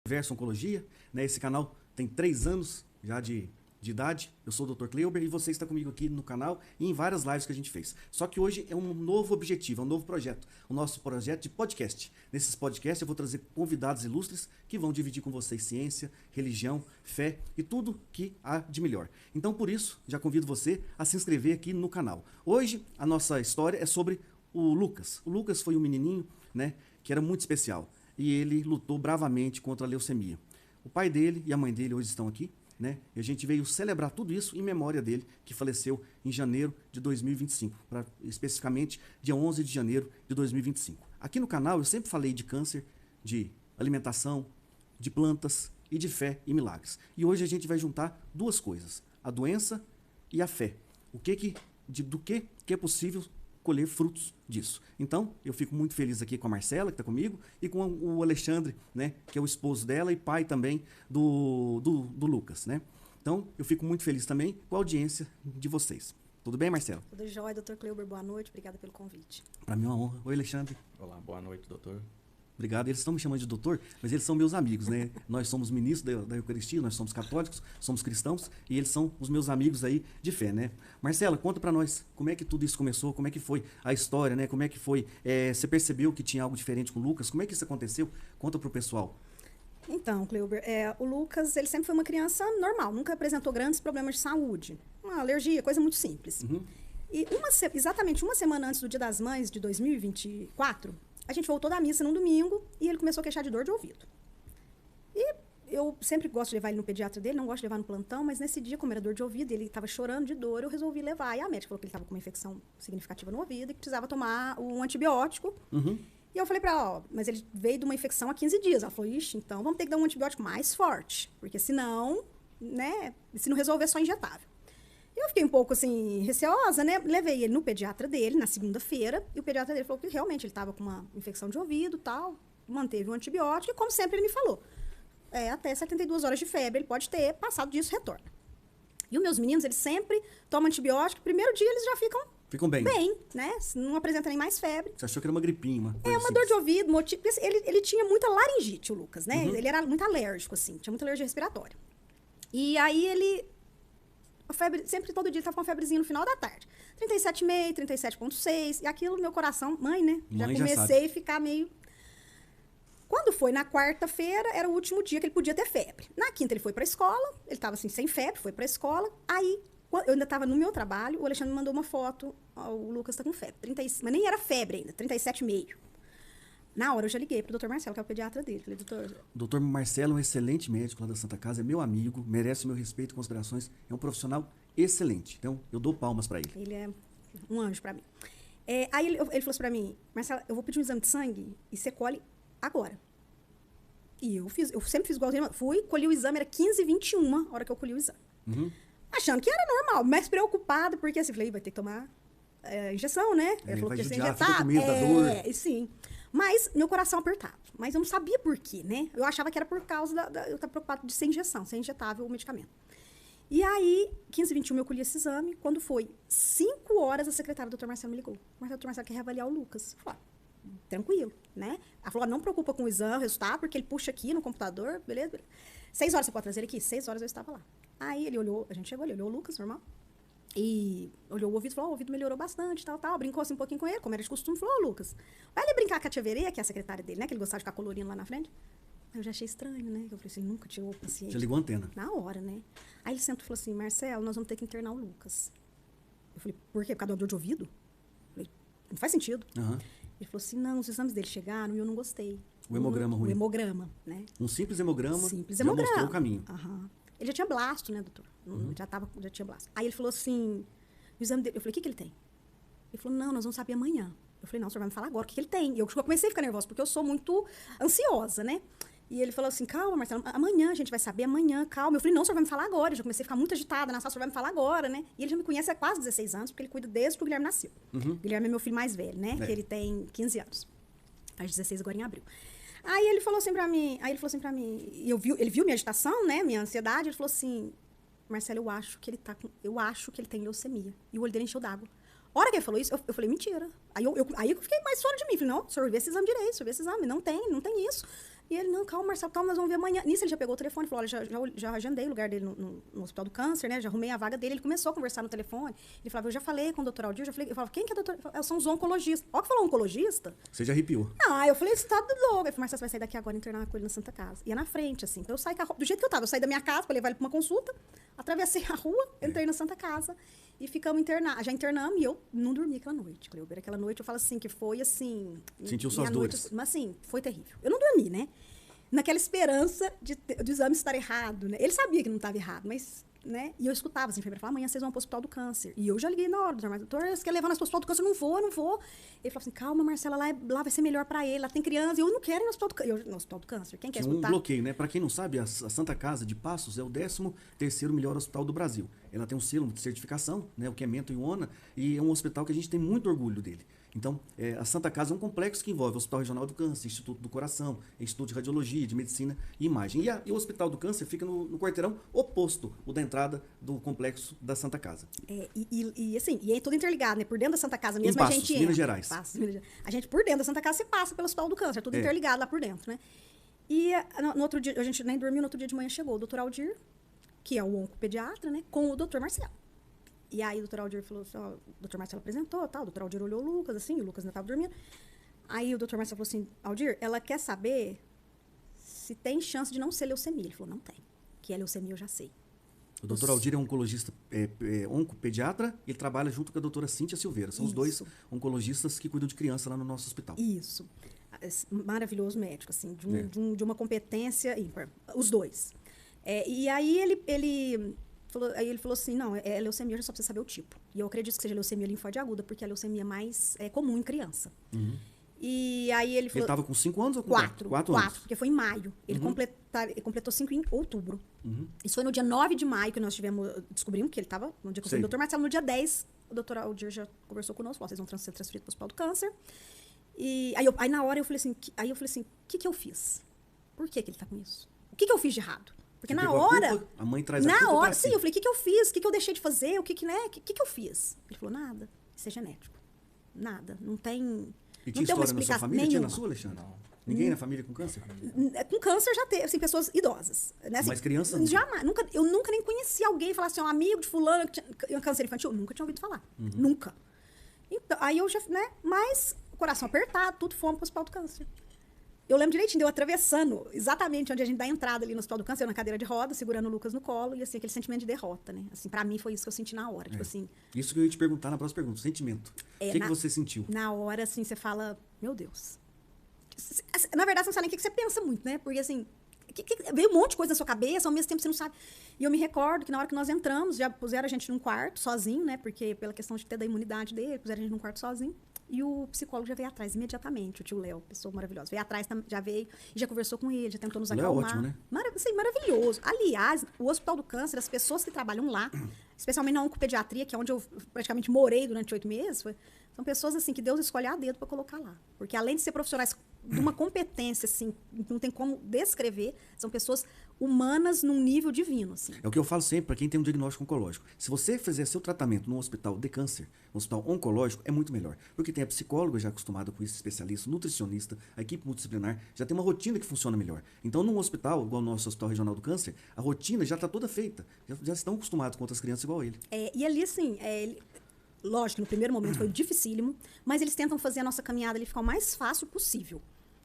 Verso Oncologia, né? Esse canal tem 3 anos já de idade. Eu sou o Dr. Kleuber e você está comigo aqui no canal e em várias lives que a gente fez. Só que hoje é um novo objetivo, é um novo projeto. O nosso projeto de podcast. Nesses podcasts eu vou trazer convidados ilustres que vão dividir com vocês ciência, religião, fé e tudo que há de melhor. Então, por isso, já convido você a se inscrever aqui no canal. Hoje, a nossa história é sobre o Lucas. O Lucas foi um menininho, né, que era muito especial. E ele lutou bravamente contra a leucemia. O pai dele e a mãe dele hoje estão aqui, né? E a gente veio celebrar tudo isso em memória dele, que faleceu em janeiro de 2025, especificamente dia 11 de janeiro de 2025. Aqui no canal eu sempre falei de câncer, de alimentação, de plantas e de fé e milagres. E hoje a gente vai juntar duas coisas, a doença e a fé. Do que é possível colher frutos disso. Então, eu fico muito feliz aqui com a Marcela, que está comigo, e com o Alexandre, né, que é o esposo dela e pai também do Lucas, né? Então, eu fico muito feliz também com a audiência de vocês. Tudo bem, Marcela? Tudo jóia, doutor Kleuber, boa noite, obrigada pelo convite. Para mim é uma honra. Oi, Alexandre. Olá, boa noite, doutor. Obrigado. Eles estão me chamando de doutor, mas eles são meus amigos, né? Nós somos ministros da Eucaristia, nós somos católicos, somos cristãos e eles são os meus amigos aí de fé, né? Marcela, conta pra nós como é que tudo isso começou, como é que foi a história, né? Como é que foi, você percebeu que tinha algo diferente com o Lucas? Como é que isso aconteceu? Conta pro pessoal. Então, Kleuber, o Lucas, ele sempre foi uma criança normal, nunca apresentou grandes problemas de saúde. Uma alergia, coisa muito simples. Uhum. E exatamente uma semana antes do Dia das Mães de 2024, a gente voltou da missa num domingo e ele começou a queixar de dor de ouvido. E eu sempre gosto de levar ele no pediatra dele, não gosto de levar no plantão, mas nesse dia, como era dor de ouvido, ele estava chorando de dor, eu resolvi levar. E a médica falou que ele estava com uma infecção significativa no ouvido e que precisava tomar um antibiótico. Uhum. E eu falei pra ela, mas ele veio de uma infecção há 15 dias. Ela falou, ixi, então vamos ter que dar um antibiótico mais forte, porque senão, né, se não resolver, é só injetável. Eu fiquei um pouco, assim, receosa, né? Levei ele no pediatra dele, na segunda-feira, e o pediatra dele falou que realmente ele estava com uma infecção de ouvido e tal, manteve o antibiótico, e como sempre ele me falou, até 72 horas de febre, ele pode ter, passado disso, retorna. E os meus meninos, eles sempre tomam antibiótico, primeiro dia eles já ficam bem, né? Não apresentam nem mais febre. Você achou que era uma gripinha, uma coisa uma dor de ouvido, ele tinha muita laringite, o Lucas, né? Uhum. Ele era muito alérgico, assim, tinha muita alergia respiratória. E aí a febre, sempre todo dia ele tava com uma febrezinha no final da tarde. 37,5, 37,6. E aquilo, meu coração, mãe, né? Já comecei a ficar meio... Quando foi na quarta-feira, era o último dia que ele podia ter febre. Na quinta ele foi pra escola, ele tava assim, sem febre, foi pra escola. Aí, eu ainda tava no meu trabalho, o Alexandre me mandou uma foto, o Lucas tá com febre. Mas nem era febre ainda, 37,5. Na hora eu já liguei pro Dr. Marcelo, que é o pediatra dele. Falei, doutor... Dr. Marcelo é um excelente médico lá da Santa Casa, é meu amigo, merece o meu respeito e considerações, é um profissional excelente. Então, eu dou palmas para ele. Ele é um anjo para mim. Aí ele falou assim para mim, Marcelo, eu vou pedir um exame de sangue e você colhe agora. E eu sempre fiz igualzinho. Fui, colhi o exame, era 15h21, a hora que eu colhi o exame. Uhum. Achando que era normal, mas preocupada, porque assim, falei, vai ter que tomar injeção, né? Ele falou vai que ia ser judiar, injetado. fica com medo da dor. Sim. Mas meu coração apertado. Mas eu não sabia por quê, né? Eu achava que era por causa eu estava preocupado de ser injeção, ser injetável o medicamento. E aí, 15h21 eu colhi esse exame. Quando foi 5 horas, a secretária do Dr. Marcelo me ligou. Mas o Dr. Marcelo quer reavaliar o Lucas. Eu falei, tranquilo, né? Ela falou, não preocupa com o exame, o resultado, porque ele puxa aqui no computador, beleza? 6 horas você pode trazer ele aqui? 6 horas eu estava lá. Aí ele olhou, a gente chegou, ele olhou o Lucas, normal. E olhou o ouvido e falou, o ouvido melhorou bastante, tal. Brincou assim um pouquinho com ele, como era de costume. Falou, Lucas, vai ali brincar com a tia Verê, que é a secretária dele, né? Que ele gostava de ficar colorindo lá na frente. Eu já achei estranho, né? Eu falei assim, nunca tirou o paciente. Já ligou a antena. Na hora, né? Aí ele sentou e falou assim, Marcelo, nós vamos ter que internar o Lucas. Eu falei, por quê? Por causa da dor de ouvido? Eu falei, não faz sentido. Uhum. Ele falou assim, não, os exames dele chegaram e eu não gostei. O hemograma ruim. O hemograma, né? Um simples hemograma Simples já hemograma. mostrou o caminho. Uhum. Ele já tinha blasto, né, doutor? Uhum. Já tinha blasto. Aí ele falou assim, o exame dele, eu falei, o que ele tem? Ele falou, não, nós vamos saber amanhã. Eu falei, não, o senhor vai me falar agora o que ele tem. E eu comecei a ficar nervosa, porque eu sou muito ansiosa, né? E ele falou assim, calma, Marcelo, amanhã a gente vai saber, amanhã, calma. Eu falei, não, o senhor vai me falar agora. Eu já comecei a ficar muito agitada na sala, o senhor vai me falar agora, né? E ele já me conhece há quase 16 anos, porque ele cuida desde que o Guilherme nasceu. Uhum. O Guilherme é meu filho mais velho, né? Que ele tem 15 anos. Faz 16 agora em abril. Aí ele falou assim pra mim, e ele viu minha agitação, né? Minha ansiedade, ele falou assim, Marcelo, eu acho que ele tem leucemia. E o olho dele encheu d'água. A hora que ele falou isso, eu falei, mentira. Aí eu fiquei mais fora de mim. Falei, não, o senhor vê esse exame direito, o senhor vê esse exame. Não tem isso. E ele, não, calma, Marcelo, calma, nós vamos ver amanhã. Nisso ele já pegou o telefone e falou, olha, já agendei o lugar dele no Hospital do Câncer, né? Já arrumei a vaga dele. Ele começou a conversar no telefone. Ele falava, eu já falei com o doutor Aldir, eu falava, quem que é o doutor? São os oncologistas. Ó que falou oncologista. Você já arrepiou. Não, aí eu falei, você tá louco. Ele falou, Marcelo, você vai sair daqui agora e internar com ele na Santa Casa. E é na frente, assim. Então eu saí do jeito que eu tava. Eu saí da minha casa pra levar ele pra uma consulta, atravessei a rua, entrei na Santa Casa e ficamos internados. Já internamos e eu não dormi aquela noite, Cleuber. Aquela noite eu falo assim, que foi assim... Sentiu suas dores. Mas assim, foi terrível. Eu não dormi, né? Naquela esperança do exame estar errado, né? Ele sabia que não estava errado, mas, né? E eu escutava as enfermeiras falar, amanhã vocês vão para o Hospital do Câncer. E eu já liguei na hora, doutor, você quer levar nós para o Hospital do Câncer? Eu não vou. Ele falou assim, calma, Marcela, lá vai ser melhor para ele, lá tem criança, e eu não quero ir no Hospital do Câncer. No Hospital do Câncer, quem quer escutar? Um bloqueio, né? Para quem não sabe, a Santa Casa de Passos é o 13º melhor hospital do Brasil. Ela tem um selo de certificação, né? O que é Mento e ONA, e é um hospital que a gente tem muito orgulho dele. Então, a Santa Casa é um complexo que envolve o Hospital Regional do Câncer, Instituto do Coração, Instituto de Radiologia, de Medicina e Imagem. E o Hospital do Câncer fica no quarteirão oposto o da entrada do complexo da Santa Casa. Assim, e é tudo interligado, né? Por dentro da Santa Casa mesmo, em Passos, a gente Minas Gerais. A gente, por dentro da Santa Casa, se passa pelo Hospital do Câncer, tudo interligado lá por dentro, né? E no outro dia, a gente nem dormiu, no outro dia de manhã chegou o doutor Aldir, que é o oncopediatra, né? Com o doutor Marcelo. E aí o doutor Aldir falou assim, ó, o doutor Marcelo apresentou, tal, o doutor Aldir olhou o Lucas, assim, o Lucas ainda estava dormindo. Aí o doutor Marcelo falou assim, Aldir, ela quer saber se tem chance de não ser leucemia. Ele falou, não tem, que é leucemia eu já sei. O doutor Aldir é oncologista, oncopediatra, e ele trabalha junto com a doutora Cíntia Silveira. São os dois oncologistas que cuidam de criança lá no nosso hospital. Isso. Maravilhoso médico, assim, de uma competência ímpar. Os dois. E aí ele falou assim, não, é leucemia, a gente só precisa saber o tipo. E eu acredito que seja leucemia linfóide aguda, porque é a leucemia mais comum em criança. Uhum. E aí ele falou... Ele estava com 5 anos ou com 4 anos? Porque foi em maio. Ele completou 5 em outubro. Uhum. Isso foi no dia 9 de maio que nós descobrimos que ele estava, no dia que eu fui no doutor Marcelo, no dia 10, o doutor Aldir já conversou conosco, falou, vocês vão ser transferidos para o Hospital do Câncer. E aí na hora eu falei assim, o que eu fiz? Por que ele está com isso? O que eu fiz de errado? Porque na hora... A mãe traz a culpa pra si. Sim, eu falei, o que eu fiz? O que eu deixei de fazer? O que eu fiz? Ele falou, nada. Isso é genético. Nada. Não tem... E tinha história na sua família? Tinha na sua, Alexandre? Não. Ninguém na família com câncer? Com câncer já teve, assim, pessoas idosas. Né? Assim, mas criança? Jamais. Eu nunca nem conheci alguém falar assim, um amigo de fulano que tinha câncer infantil. Eu nunca tinha ouvido falar. Uhum. Nunca. Então, aí eu já, né? Mas, coração apertado, tudo, fomos para o Hospital do Câncer. Eu lembro direitinho, eu atravessando exatamente onde a gente dá a entrada ali no Hospital do Câncer, eu na cadeira de roda, segurando o Lucas no colo, e assim, aquele sentimento de derrota, né? Assim, pra mim foi isso que eu senti na hora, tipo assim... Isso que eu ia te perguntar na próxima pergunta, sentimento. O que você sentiu? Na hora, assim, você fala, meu Deus. Na verdade, você não sabe nem o que você pensa muito, né? Porque, assim, veio um monte de coisa na sua cabeça, ao mesmo tempo você não sabe. E eu me recordo que na hora que nós entramos, já puseram a gente num quarto, sozinho, né? Porque pela questão de ter da imunidade dele, puseram a gente num quarto sozinho. E o psicólogo já veio atrás imediatamente, o tio Léo, pessoa maravilhosa. Veio atrás, já veio e já conversou com ele, já tentou nos acalmar. Léo é ótimo, né? Maravilhoso. Aliás, o Hospital do Câncer, as pessoas que trabalham lá, especialmente na oncopediatria, que é onde eu praticamente morei durante 8 meses, são pessoas assim que Deus escolhe a dedo para colocar lá. Porque além de ser profissionais de uma competência, assim, não tem como descrever, são pessoas humanas num nível divino, assim. É o que eu falo sempre para quem tem um diagnóstico oncológico. Se você fizer seu tratamento num hospital de câncer, um hospital oncológico, é muito melhor. Porque tem a psicóloga já acostumada com isso, especialista, nutricionista, a equipe multidisciplinar, já tem uma rotina que funciona melhor. Então, num hospital, igual o nosso Hospital Regional do Câncer, a rotina já está toda feita. Já estão acostumados com outras crianças igual ele. E ali, assim, lógico, no primeiro momento foi dificílimo, mas eles tentam fazer a nossa caminhada ali ficar o mais fácil possível.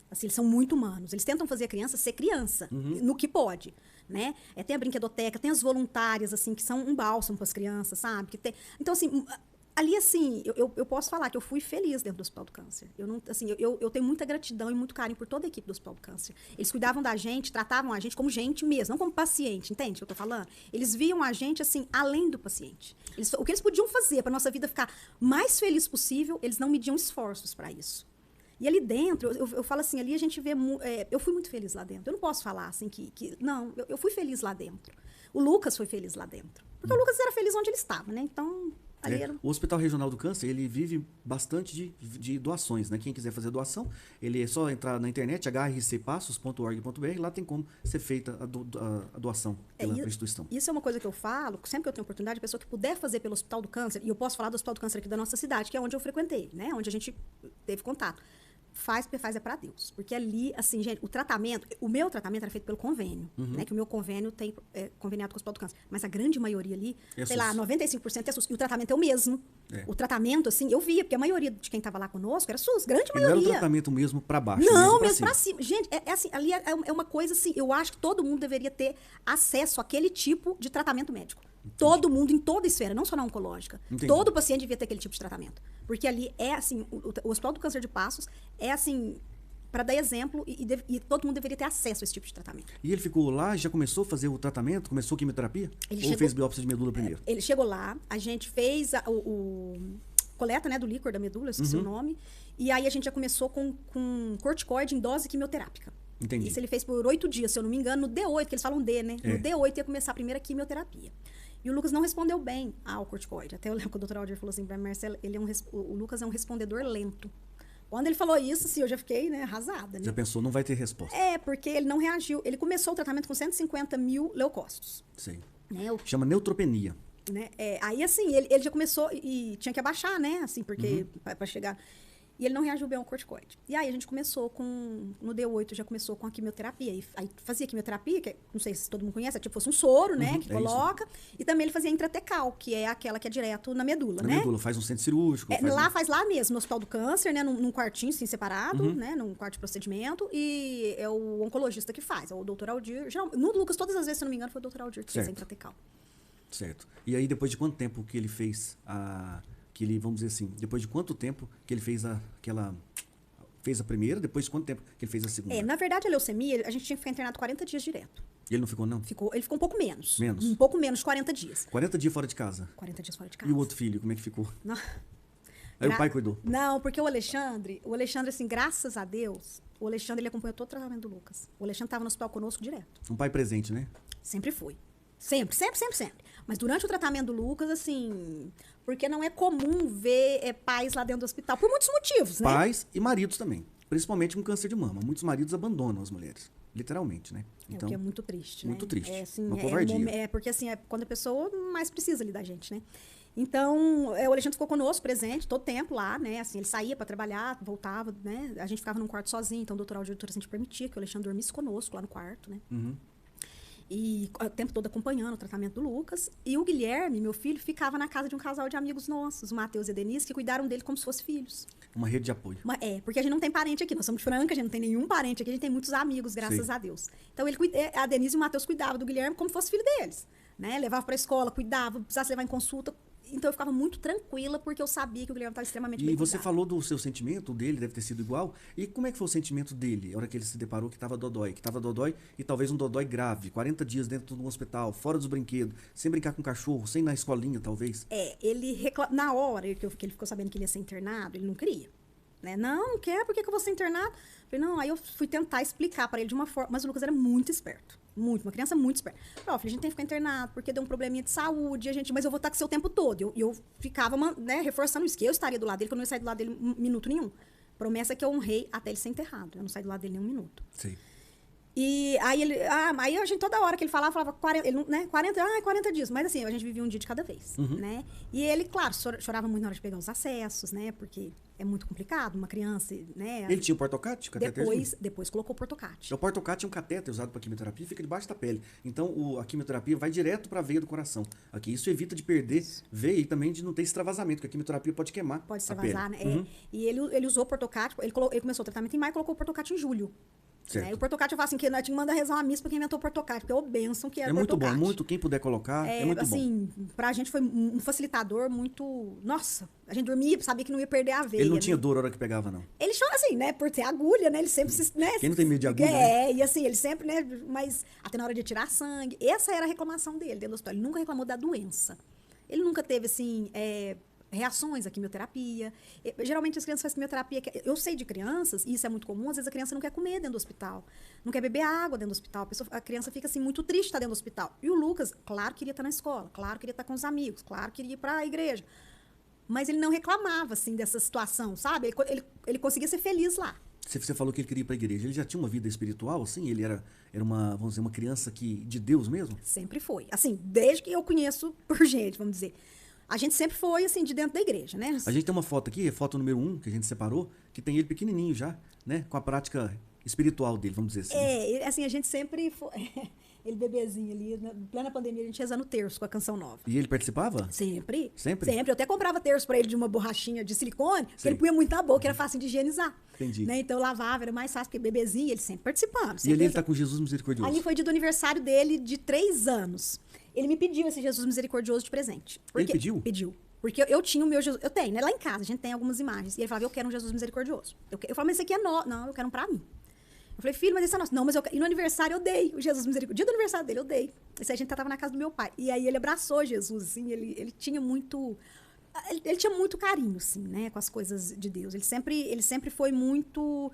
Assim, eles são muito humanos. Eles tentam fazer a criança ser criança, no que pode, né? Tem a brinquedoteca, tem as voluntárias, assim, que são um bálsamo para as crianças, sabe? Então, assim, ali, assim, eu posso falar que eu fui feliz dentro do Hospital do Câncer. Eu tenho muita gratidão e muito carinho por toda a equipe do Hospital do Câncer. Eles cuidavam da gente, tratavam a gente como gente mesmo, não como paciente, entende o que eu tô falando? Eles viam a gente, assim, além do paciente. O que eles podiam fazer para nossa vida ficar mais feliz possível, eles não mediam esforços para isso. E ali dentro, eu falo assim, ali a gente vê... eu fui muito feliz lá dentro. Eu não posso falar assim não, eu fui feliz lá dentro. O Lucas foi feliz lá dentro. Porque o Lucas era feliz onde ele estava, né? Então... O Hospital Regional do Câncer, ele vive bastante de doações, né? Quem quiser fazer doação, ele é só entrar na internet, hrcpassos.org.br, lá tem como ser feita a doação pela instituição. Isso é uma coisa que eu falo, sempre que eu tenho oportunidade, a pessoa que puder fazer pelo Hospital do Câncer, e eu posso falar do Hospital do Câncer aqui da nossa cidade, que é onde eu frequentei, né? Onde a gente teve contato. faz porque faz é pra Deus. Porque ali, assim, gente, o meu tratamento era feito pelo convênio, né? Que o meu convênio tem conveniado com o Hospital do Câncer. Mas a grande maioria ali, sei lá, 95% é SUS. E o tratamento é o mesmo. O tratamento, assim, eu via, porque a maioria de quem tava lá conosco era SUS, grande maioria. Não era o tratamento mesmo pra baixo, não, mesmo pra cima. Gente, assim, ali é uma coisa assim, eu acho que todo mundo deveria ter acesso àquele tipo de tratamento médico. Entendi. Todo mundo, em toda esfera, não só na oncológica. Entendi. Todo paciente devia ter aquele tipo de tratamento. Porque ali é, assim, o Hospital do Câncer de Passos é, assim, para dar exemplo e todo mundo deveria ter acesso a esse tipo de tratamento. E ele ficou lá, já começou a fazer o tratamento? Começou a quimioterapia? Ou fez biópsia de medula primeiro? Ele chegou lá, a gente fez coleta, né, do líquor da medula, esqueci o nome. E aí a gente já começou com corticoide em dose quimioterápica. Entendi. Isso ele fez por 8 dias, se eu não me engano, no D8, que eles falam D, né? No D8 ia começar a primeira quimioterapia. E o Lucas não respondeu bem ao corticoide. Até eu lembro que o doutor Aldir falou assim pra Marcela, o Lucas é um respondedor lento. Quando ele falou isso, assim, eu já fiquei, né, arrasada. Né? Já pensou, não vai ter resposta. Porque ele não reagiu. Ele começou o tratamento com 150 mil leucócitos. Sim. Né? Chama neutropenia. Né? Aí, assim, ele já começou e tinha que abaixar, né? Assim, porque para chegar... E ele não reagiu bem ao corticoide. E aí a gente começou no D8, já começou com a quimioterapia. E aí fazia quimioterapia, que não sei se todo mundo conhece, é tipo fosse um soro, né? Que coloca. Isso. E também ele fazia intratecal, que é aquela que é direto na medula, né? Na medula, faz um centro cirúrgico. Faz lá mesmo, no Hospital do Câncer, né? Num quartinho, assim, separado, né? Num quarto de procedimento. E é o oncologista que faz, é o doutor Aldir. No Lucas, todas as vezes, se não me engano, foi o doutor Aldir que fez a intratecal. Certo. E aí, depois de quanto tempo que ele fez que ele, vamos dizer assim, depois de quanto tempo que ele fez fez a primeira, depois de quanto tempo que ele fez a segunda? Na verdade, a leucemia, a gente tinha que ficar internado 40 dias direto. E ele não ficou, não? Ele ficou um pouco menos. Menos? Um pouco menos de 40 dias. 40 dias fora de casa? 40 dias fora de casa. E o outro filho, como é que ficou? Não. Aí o pai cuidou? Não, porque o Alexandre, assim, graças a Deus, o Alexandre, ele acompanhou todo o tratamento do Lucas. O Alexandre estava no hospital conosco direto. Um pai presente, né? Sempre foi. Sempre. Mas durante o tratamento do Lucas, assim... Porque não é comum ver pais lá dentro do hospital, por muitos motivos, né? Pais e maridos também. Principalmente com câncer de mama. Muitos maridos abandonam as mulheres. Literalmente, né? Então, o que é muito triste, muito triste. Assim, uma covardia. Porque, assim, é quando a pessoa mais precisa ali da gente, né? Então, o Alexandre ficou conosco, presente, todo tempo lá, né? Assim, ele saía para trabalhar, voltava, né? A gente ficava num quarto sozinho, então o doutor Aldir a gente permitia que o Alexandre dormisse conosco lá no quarto, né? E o tempo todo acompanhando o tratamento do Lucas. E o Guilherme, meu filho, ficava na casa de um casal de amigos nossos, o Matheus e a Denise, que cuidaram dele como se fossem filhos. Uma rede de apoio. Porque a gente não tem parente aqui, nós somos francas, a gente não tem nenhum parente aqui, a gente tem muitos amigos, graças a Deus. Então, a Denise e o Matheus cuidavam do Guilherme como se fosse filho deles. Né? Levava para a escola, cuidava, precisasse levar em consulta. Então, eu ficava muito tranquila, porque eu sabia que o Guilherme estava extremamente bem E você cuidado. falou do seu sentimento, dele deve ter sido igual. E como é que foi o sentimento dele, a hora que ele se deparou que estava dodói? Que estava dodói e talvez um dodói grave, 40 dias dentro de um hospital, fora dos brinquedos, sem brincar com cachorro, sem ir na escolinha, talvez. Na hora que ele ficou sabendo que ele ia ser internado, ele não queria. Né? Não quer, por que eu vou ser internado? Falei, não, aí eu fui tentar explicar para ele de uma forma, mas o Lucas era muito esperto. Uma criança muito esperta. Falei, a gente tem que ficar internado, porque deu um probleminha de saúde, mas eu vou estar com você o tempo todo. Eu ficava, né, reforçando isso, que eu estaria do lado dele, que eu não ia sair do lado dele um minuto nenhum. Promessa que eu honrei até ele ser enterrado. Eu não saí do lado dele nem um minuto. Sim. E aí aí a gente, toda hora que ele falava 40, ele, né, 40 dias. Mas assim, a gente vivia um dia de cada vez, né? E ele, claro, chorava muito na hora de pegar os acessos, né? Porque é muito complicado, uma criança, né? Ele tinha o portocate? Depois colocou o portocate. O portocate é um catéter usado para quimioterapia, fica debaixo da pele. Então, a quimioterapia vai direto para a veia do coração. Aqui, isso evita de perder veia e também de não ter extravasamento, porque a quimioterapia pode queimar. Pode extravasar, né? E ele usou o portocate, ele começou o tratamento em maio e colocou o portocate em julho. Né? E o portocate, eu falo assim, que nós tinha que mandar rezar uma missa pra quem inventou o portocate, porque é o bênção que era o portocate. É muito bom, quem puder colocar, é muito assim, bom. Pra gente foi um facilitador muito... Nossa, a gente dormia, sabia que não ia perder a veia. Ele não tinha dor na hora que pegava, não? Ele chora assim, né, por ter agulha, né, ele sempre... Né, quem não tem medo de agulha, né? E assim, ele sempre, né, mas até na hora de tirar sangue, essa era a reclamação dele dentro do hospital, ele nunca reclamou da doença. Ele nunca teve, assim... reações à quimioterapia. Geralmente as crianças fazem quimioterapia. Eu sei de crianças, e isso é muito comum, às vezes a criança não quer comer dentro do hospital, não quer beber água dentro do hospital, a criança fica assim muito triste estar dentro do hospital. E o Lucas, claro, queria estar na escola, claro, queria estar com os amigos, claro, queria ir para a igreja. Mas ele não reclamava, assim, dessa situação, sabe? Ele conseguia ser feliz lá. Você falou que ele queria ir para a igreja. Ele já tinha uma vida espiritual, assim? Ele era uma, vamos dizer, uma criança de Deus mesmo? Sempre foi. Assim, desde que eu conheço por gente, vamos dizer. A gente sempre foi, assim, de dentro da igreja, né? A gente tem uma foto aqui, foto número 1, que a gente separou, que tem ele pequenininho já, né? Com a prática espiritual dele, vamos dizer assim. É, assim, a gente sempre... Ele bebezinho ali, na plena pandemia, a gente rezando terço com a Canção Nova. E ele participava? Sempre. Sempre? Sempre. Eu até comprava terço pra ele de uma borrachinha de silicone, que Sei. ele punha muito na boca, era fácil de higienizar. Entendi. Né? Então eu lavava, era mais fácil, porque bebezinho, ele sempre participando. E Sempre ele tá com Jesus misericordioso? Ali foi dia do aniversário dele, de 3 anos. Ele me pediu esse Jesus misericordioso de presente. Ele pediu? Pediu. Porque eu tinha o meu Jesus... Eu tenho, né? Lá em casa, a gente tem algumas imagens. E ele falava, eu quero um Jesus misericordioso. Eu falava, mas esse aqui é nosso. Não, eu quero um pra mim. Eu falei, filho, mas esse é nosso. Não, mas eu quero... E no aniversário eu dei o Jesus misericordioso. Dia do aniversário dele, eu dei. Esse a gente tava na casa do meu pai. E aí ele abraçou Jesus, assim. Ele tinha muito... Ele tinha muito carinho, assim, né? Com as coisas de Deus. Ele sempre foi muito...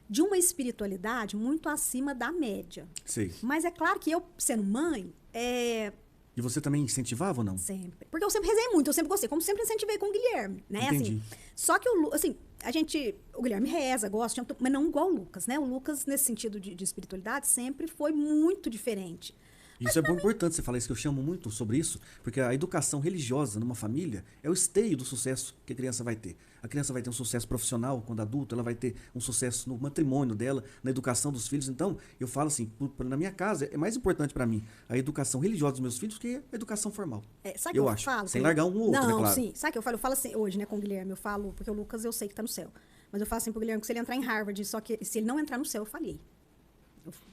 De uma espiritualidade muito acima da média. Sei. Mas é claro que eu, sendo mãe, E você também incentivava ou não? sempre. Porque eu sempre rezei muito, eu sempre gostei. Como sempre incentivei com o Guilherme, né? Entendi. Assim, só que o Guilherme reza, gosta, mas não igual o Lucas, né? O Lucas, nesse sentido de espiritualidade, sempre foi muito diferente. Isso é muito importante você falar isso, que eu chamo muito sobre isso, porque a educação religiosa numa família é o esteio do sucesso que a criança vai ter. A criança vai ter um sucesso profissional quando adulta, ela vai ter um sucesso no matrimônio dela, na educação dos filhos. Então, eu falo assim, na minha casa, é mais importante para mim a educação religiosa dos meus filhos que a educação formal. Sabe o que eu acho, falo? sem largar um ou outro, não, é claro. Sim. Sabe o que eu falo? Eu falo assim, hoje, né, com o Guilherme, eu falo, porque o Lucas eu sei que tá no céu. Mas eu falo assim pro Guilherme que se ele entrar em Harvard, só que se ele não entrar no céu, eu falhei.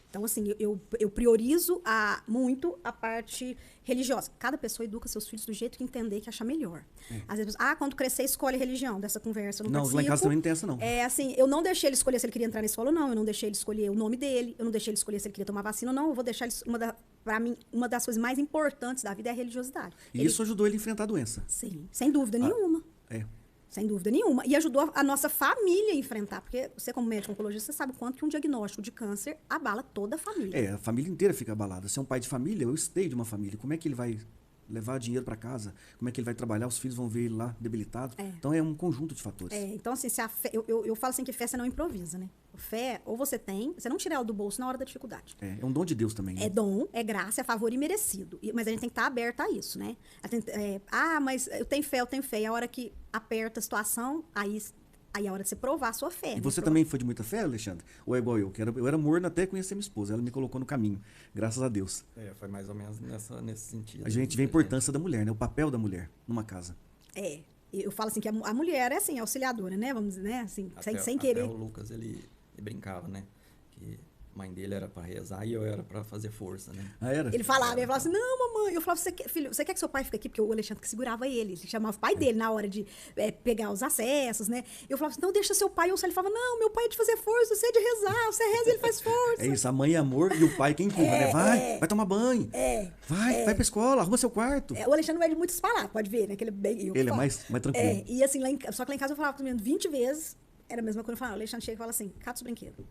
Então, assim, eu priorizo muito a parte religiosa. Cada pessoa educa seus filhos do jeito que entender, que achar melhor. Às vezes, quando crescer, escolhe a religião dessa conversa. Eu não Lá em casa também não tem essa, não. Assim, eu não deixei ele escolher se ele queria entrar na escola ou não. Eu não deixei ele escolher o nome dele. Eu não deixei ele escolher se ele queria tomar vacina ou não. Eu vou deixar ele... Pra mim, uma das coisas mais importantes da vida é a religiosidade. E isso ajudou ele a enfrentar a doença. Sim, sem dúvida nenhuma. Sem dúvida nenhuma. E ajudou a nossa família a enfrentar. Porque você, como médico oncologista, você sabe o quanto que um diagnóstico de câncer abala toda a família. A família inteira fica abalada. Se é um pai de família, eu esteio de uma família. Como é que ele vai levar dinheiro para casa? Como é que ele vai trabalhar? Os filhos vão ver ele lá debilitado. Então, é um conjunto de fatores. Então, assim, se a fé, eu falo assim que fé você não improvisa, né? Fé, ou você tem, você não tira ela do bolso na hora da dificuldade. É um dom de Deus também. Né? É dom, é graça, é favor e merecido. Mas a gente tem que estar aberta a isso, né? Mas eu tenho fé. E a hora que aperta a situação, aí é a hora de você provar a sua fé. E você também foi de muita fé, Alexandre? Ou é igual eu? Eu era morno até conhecer minha esposa. Ela me colocou no caminho, graças a Deus. Foi mais ou menos nesse sentido. A gente vê a importância da mulher, né? O papel da mulher numa casa. Eu falo assim que a mulher é assim, auxiliadora, né? Vamos dizer, né? Assim, sem querer. Até o Lucas, ele brincava, né? Que a mãe dele era pra rezar e eu era pra fazer força, né? Era? Ele falava assim, não, mamãe. Eu falava, filho, você quer que seu pai fique aqui? Porque o Alexandre que segurava ele chamava o pai dele na hora de pegar os acessos, né? Eu falava assim, não, deixa seu pai. Ele falava, não, meu pai é de fazer força, você é de rezar, você reza, ele faz força. É isso, a mãe é amor e o pai quem empurra, né? Vai tomar banho. Vai pra escola, arruma seu quarto. O Alexandre não é de muitas palavras, pode ver, né? Que ele é mais tranquilo. E assim, só que lá em casa eu falava com o menino 20 vezes, era a mesma coisa. Eu falava, o Alexandre chega e fala assim, cata os brinquedos.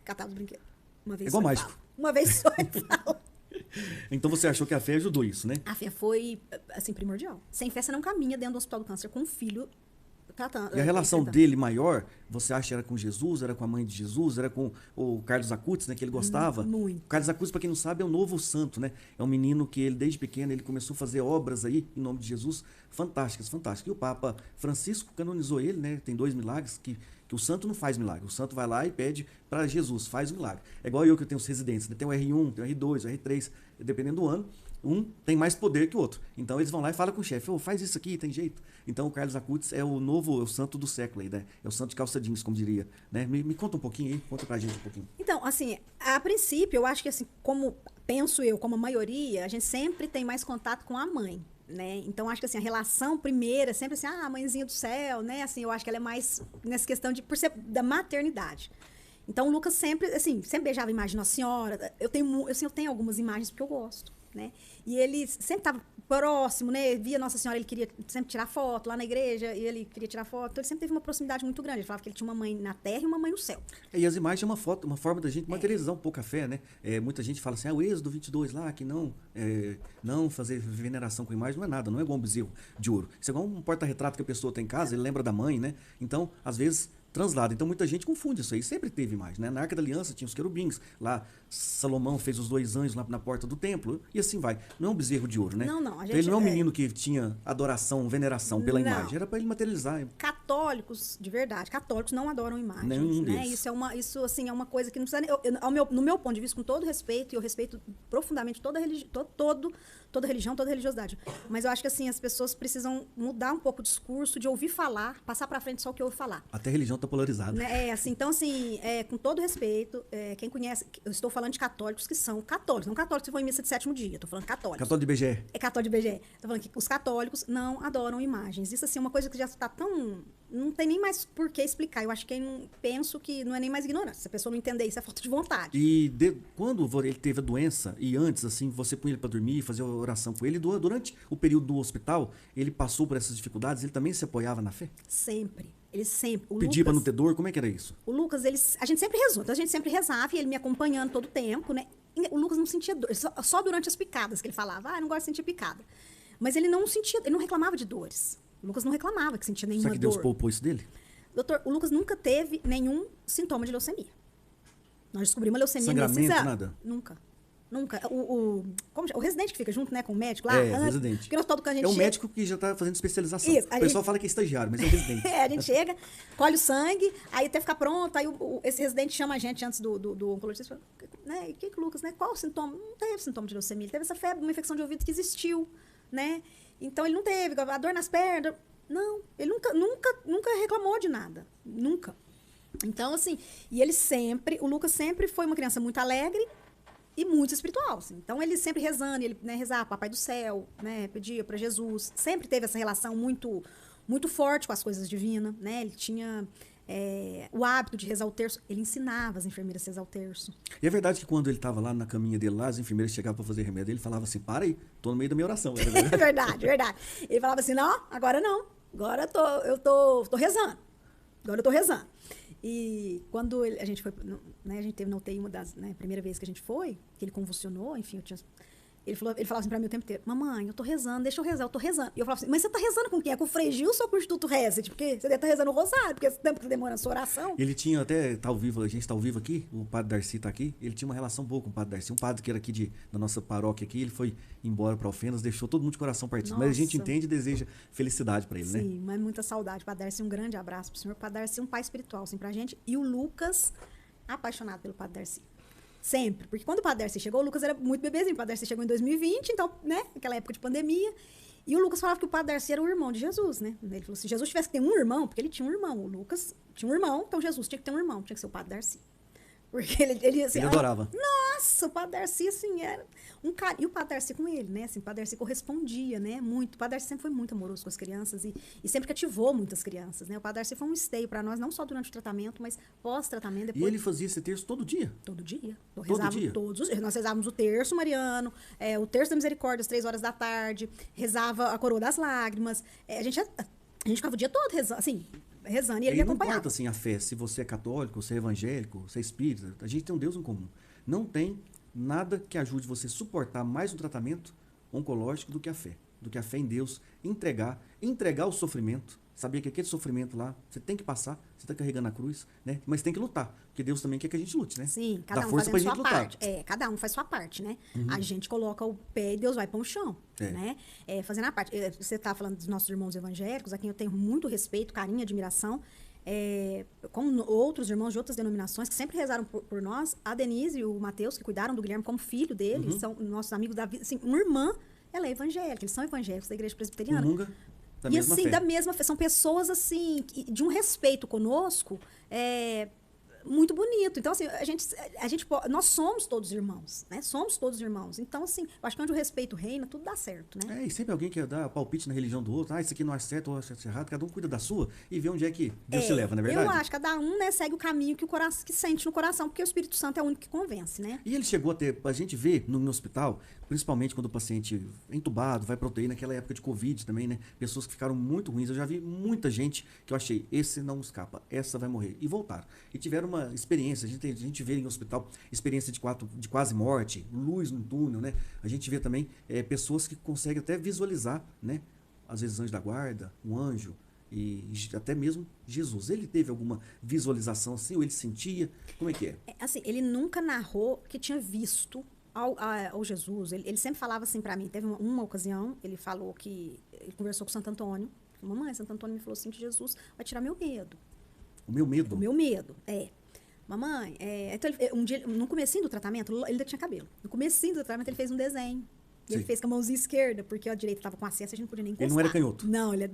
Catava os brinquedos. Uma vez igual só mágico. Uma vez só ele fala. Então você achou que a fé ajudou isso, né? A fé foi, assim, primordial. Sem fé você não caminha dentro do Hospital do Câncer com um filho tratando. E a relação dele maior, você acha que era com Jesus, era com a mãe de Jesus, era com o Carlos Acutis, né, que ele gostava? Muito. O Carlos Acutis, para quem não sabe, é um novo santo, né? É um menino que ele, desde pequeno, ele começou a fazer obras aí, em nome de Jesus, fantásticas. E o Papa Francisco canonizou ele, né? Tem 2 milagres que o santo não faz milagre. O santo vai lá e pede para Jesus, faz o milagre. É igual eu que tenho os residentes, né? Tem o R1, tem o R2, o R3, dependendo do ano, um tem mais poder que o outro. Então eles vão lá e falam com o chefe, faz isso aqui, tem jeito. Então o Carlos Acutis é o santo do século aí, né? É o santo de calça jeans, como diria. Né? Me conta um pouquinho aí, conta pra gente um pouquinho. Então, assim, a princípio, eu acho que assim, como penso eu, como a maioria, a gente sempre tem mais contato com a mãe. Né? Então, acho que assim, a relação primeira, sempre assim, a mãezinha do céu, né? Assim, eu acho que ela é mais nessa questão por ser da maternidade. Então, o Lucas sempre beijava a imagem de Nossa Senhora. Eu tenho algumas imagens porque eu gosto, né? E ele sempre estava próximo, né? Via Nossa Senhora, ele queria sempre tirar foto lá na igreja, e ele queria tirar foto. Então, ele sempre teve uma proximidade muito grande. Ele falava que ele tinha uma mãe na terra e uma mãe no céu. E as imagens é uma forma da gente materializar um pouco a fé, né? Muita gente fala assim, o Êxodo 22 lá, que não fazer veneração com imagem não é nada, não é igual um bezerro de ouro. Isso é igual um porta-retrato que a pessoa tem em casa, ele lembra da mãe, né? Então, às vezes, translado. Então muita gente confunde isso aí. Sempre teve imagem, né? Na Arca da Aliança tinha os querubins. Lá Salomão fez os 2 anjos lá na porta do templo. E assim vai. Não é um bezerro de ouro, né? Não. Então, ele não é um menino que tinha adoração, veneração pela Não. imagem. Era para ele materializar. Católicos, de verdade, católicos não adoram imagens. Nenhum né? deles. Isso assim, é uma coisa que não precisa no meu ponto de vista, com todo respeito, e eu respeito profundamente toda religião, toda religiosidade. Mas eu acho que assim, as pessoas precisam mudar um pouco o discurso, de ouvir falar, passar para frente só o que ouve falar. Até a religião está polarizada. Né? Então, assim, com todo respeito, quem conhece, eu estou falando de católicos que são católicos, não católicos que vão em missa de 7º dia, estou falando católicos. Católico de BGE. É católico de BGE. Estou falando que os católicos não adoram imagens. Isso, assim, é uma coisa que já está tão... Não tem nem mais por que explicar. Eu acho que penso que não é nem mais ignorância. Se a pessoa não entender isso, é falta de vontade. E quando ele teve a doença, e antes, assim, você punha ele para dormir, fazia oração com ele, durante o período do hospital, ele passou por essas dificuldades, ele também se apoiava na fé? Sempre. Ele sempre. Pedia para não ter dor? Como é que era isso? O Lucas, a gente sempre rezou. Então, a gente sempre rezava e ele me acompanhando todo o tempo, né? O Lucas não sentia dor. Só durante as picadas que ele falava. Eu não gosto de sentir picada. Mas ele não reclamava de dores. O Lucas não reclamava que sentia nenhuma dor. Será que Deus poupou isso dele? Doutor, o Lucas nunca teve nenhum sintoma de leucemia. Nós descobrimos a leucemia Sangramento, nesse exame. nada? Nunca. O residente que fica junto, né, com o médico lá. O residente. Que todo que a gente é um chega, médico que já está fazendo especialização. Isso, o pessoal fala que é estagiário, mas é um residente. a gente chega, colhe o sangue, aí até ficar pronto, aí esse residente chama a gente antes do oncologista, né, e que Lucas, né, qual o sintoma? Não teve sintoma de leucemia, ele teve essa febre, uma infecção de ouvido que existiu, né, então ele não teve, a dor nas pernas, não, ele nunca reclamou de nada, nunca. Então, assim, o Lucas sempre foi uma criança muito alegre e muito espiritual, assim. Então, ele sempre rezando, ele, né, rezava Papai do Céu, né, pedia para Jesus, sempre teve essa relação muito, muito forte com as coisas divinas, né, ele tinha o hábito de rezar o terço, ele ensinava as enfermeiras a rezar o terço. E é verdade que quando ele estava lá na caminha dele, lá, as enfermeiras chegavam para fazer remédio, ele falava assim, para aí, tô no meio da minha oração. É verdade. Ele falava assim, não, agora eu tô rezando. Agora eu tô rezando. E quando a gente foi, né, a gente teve na UTI uma das, né, primeira vez que a gente foi, que ele convulsionou, enfim, ele falava assim pra mim o tempo inteiro, mamãe, eu tô rezando, deixa eu rezar, eu tô rezando. E eu falava assim, mas você tá rezando com quem? É com o Frei Gilson ou com o Instituto Reza? Porque você deve estar rezando o rosário, porque esse tempo que demora a sua oração. Ele tinha até, tá ao vivo, a gente tá ao vivo aqui, o padre Darcy tá aqui, ele tinha uma relação boa com o padre Darcy. Um padre que era aqui da nossa paróquia aqui, ele foi embora para Alfenas, deixou todo mundo de coração partido. Mas a gente entende e deseja felicidade para ele, né? Sim, mas muita saudade. Padre Darcy, um grande abraço pro senhor. Padre Darcy, um pai espiritual, assim, pra gente. E o Lucas, apaixonado pelo Padre Darcy. Sempre. Porque quando o Padre Darcy chegou, o Lucas era muito bebezinho. O Padre Darcy chegou em 2020, então, né, naquela época de pandemia. E o Lucas falava que o Padre Darcy era o irmão de Jesus, né? Ele falou, se Jesus tivesse que ter um irmão, porque ele tinha um irmão. O Lucas tinha um irmão, então Jesus tinha que ter um irmão. Tinha que ser o Padre Darcy. Porque ele assim, ele adorava. Nossa, o Padre Darcy, assim, era um cara. E o Padre Darcy com ele, né? Assim, o Padre Darcy correspondia, né? Muito. O Padre Darcy sempre foi muito amoroso com as crianças e sempre cativou muitas crianças, né? O Padre Darcy foi um esteio para nós, não só durante o tratamento, mas pós-tratamento. Depois... E ele fazia esse terço todo dia? Todo dia. Todo dia? Todos os dias. Nós rezávamos o terço mariano, o terço da misericórdia, às 3 horas da tarde, rezava a coroa das lágrimas. A gente ficava o dia todo rezando, assim... rezando, e ele me acompanhava. Não importa, assim, a fé, se você é católico, se é evangélico, se é espírita, a gente tem um Deus em comum. Não tem nada que ajude você a suportar mais um tratamento oncológico do que a fé em Deus, entregar o sofrimento, saber que aquele sofrimento lá, você tem que passar, você está carregando a cruz, né? Mas tem que lutar, porque Deus também quer que a gente lute, né? Sim, cada Dá um força fazendo pra sua gente parte. lutar. Cada um faz sua parte, né? Uhum. A gente coloca o pé e Deus vai para o chão, É. né? Fazendo a parte. Você está falando dos nossos irmãos evangélicos, a quem eu tenho muito respeito, carinho, admiração, com outros irmãos de outras denominações que sempre rezaram por nós, a Denise e o Mateus, que cuidaram do Guilherme como filho dele, são nossos amigos da vida. Assim, uma irmã, ela é evangélica, eles são evangélicos da igreja presbiteriana. Comunga da E mesma assim, fé. da mesma fé. São pessoas, assim, de um respeito conosco, muito bonito. Então, assim, nós somos todos irmãos, né? Somos todos irmãos. Então, assim, eu acho que onde o respeito reina, tudo dá certo, né? E sempre alguém quer dar palpite na religião do outro. Isso aqui não é certo ou é errado. Cada um cuida da sua e vê onde é que Deus te leva, não é verdade? Eu acho que cada um, né, segue o caminho que sente no coração, porque o Espírito Santo é o único que convence, né? E ele chegou a ter, a gente vê no hospital, principalmente quando o paciente é entubado, vai para UTI, naquela época de Covid também, né? Pessoas que ficaram muito ruins. Eu já vi muita gente que eu achei, esse não escapa, essa vai morrer. E voltaram. E tiveram uma experiência, a gente vê em hospital experiência de quase morte, luz no túnel, né? A gente vê também pessoas que conseguem até visualizar, né? Às vezes anjo da guarda, um anjo, e até mesmo Jesus. Ele teve alguma visualização assim, ou ele sentia? Como é que é? Assim, ele nunca narrou que tinha visto ao Jesus. Ele sempre falava assim pra mim. Teve uma ocasião, ele falou que... Ele conversou com Santo Antônio. Mamãe, Santo Antônio me falou assim que Jesus vai tirar meu medo. O meu medo? O meu medo, Mamãe, então um dia, no comecinho do tratamento, ele ainda tinha cabelo. No comecinho do tratamento, ele fez um desenho. E ele fez com a mãozinha esquerda, porque a direita estava com acesso, a gente não podia nem encostar. Ele não era canhoto? Não, ele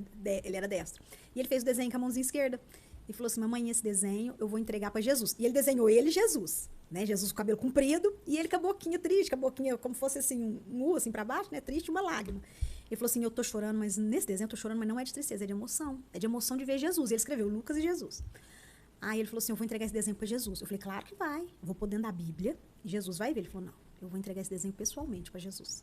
era destro. E ele fez o desenho com a mãozinha esquerda. E falou assim, mamãe, esse desenho eu vou entregar para Jesus. E ele desenhou ele e Jesus, né? Jesus com o cabelo comprido e ele com a boquinha triste, com a boquinha como fosse assim, um U assim para baixo, né? Triste, uma lágrima. Ele falou assim, eu tô chorando, mas nesse desenho eu tô chorando, mas não é de tristeza, é de emoção. É de emoção de ver Jesus. E ele escreveu Lucas e Jesus. Aí ele falou assim, eu vou entregar esse desenho para Jesus. Eu falei, claro que vai. Eu vou pôr dentro da Bíblia e Jesus vai ver. Ele falou, não, eu vou entregar esse desenho pessoalmente para Jesus.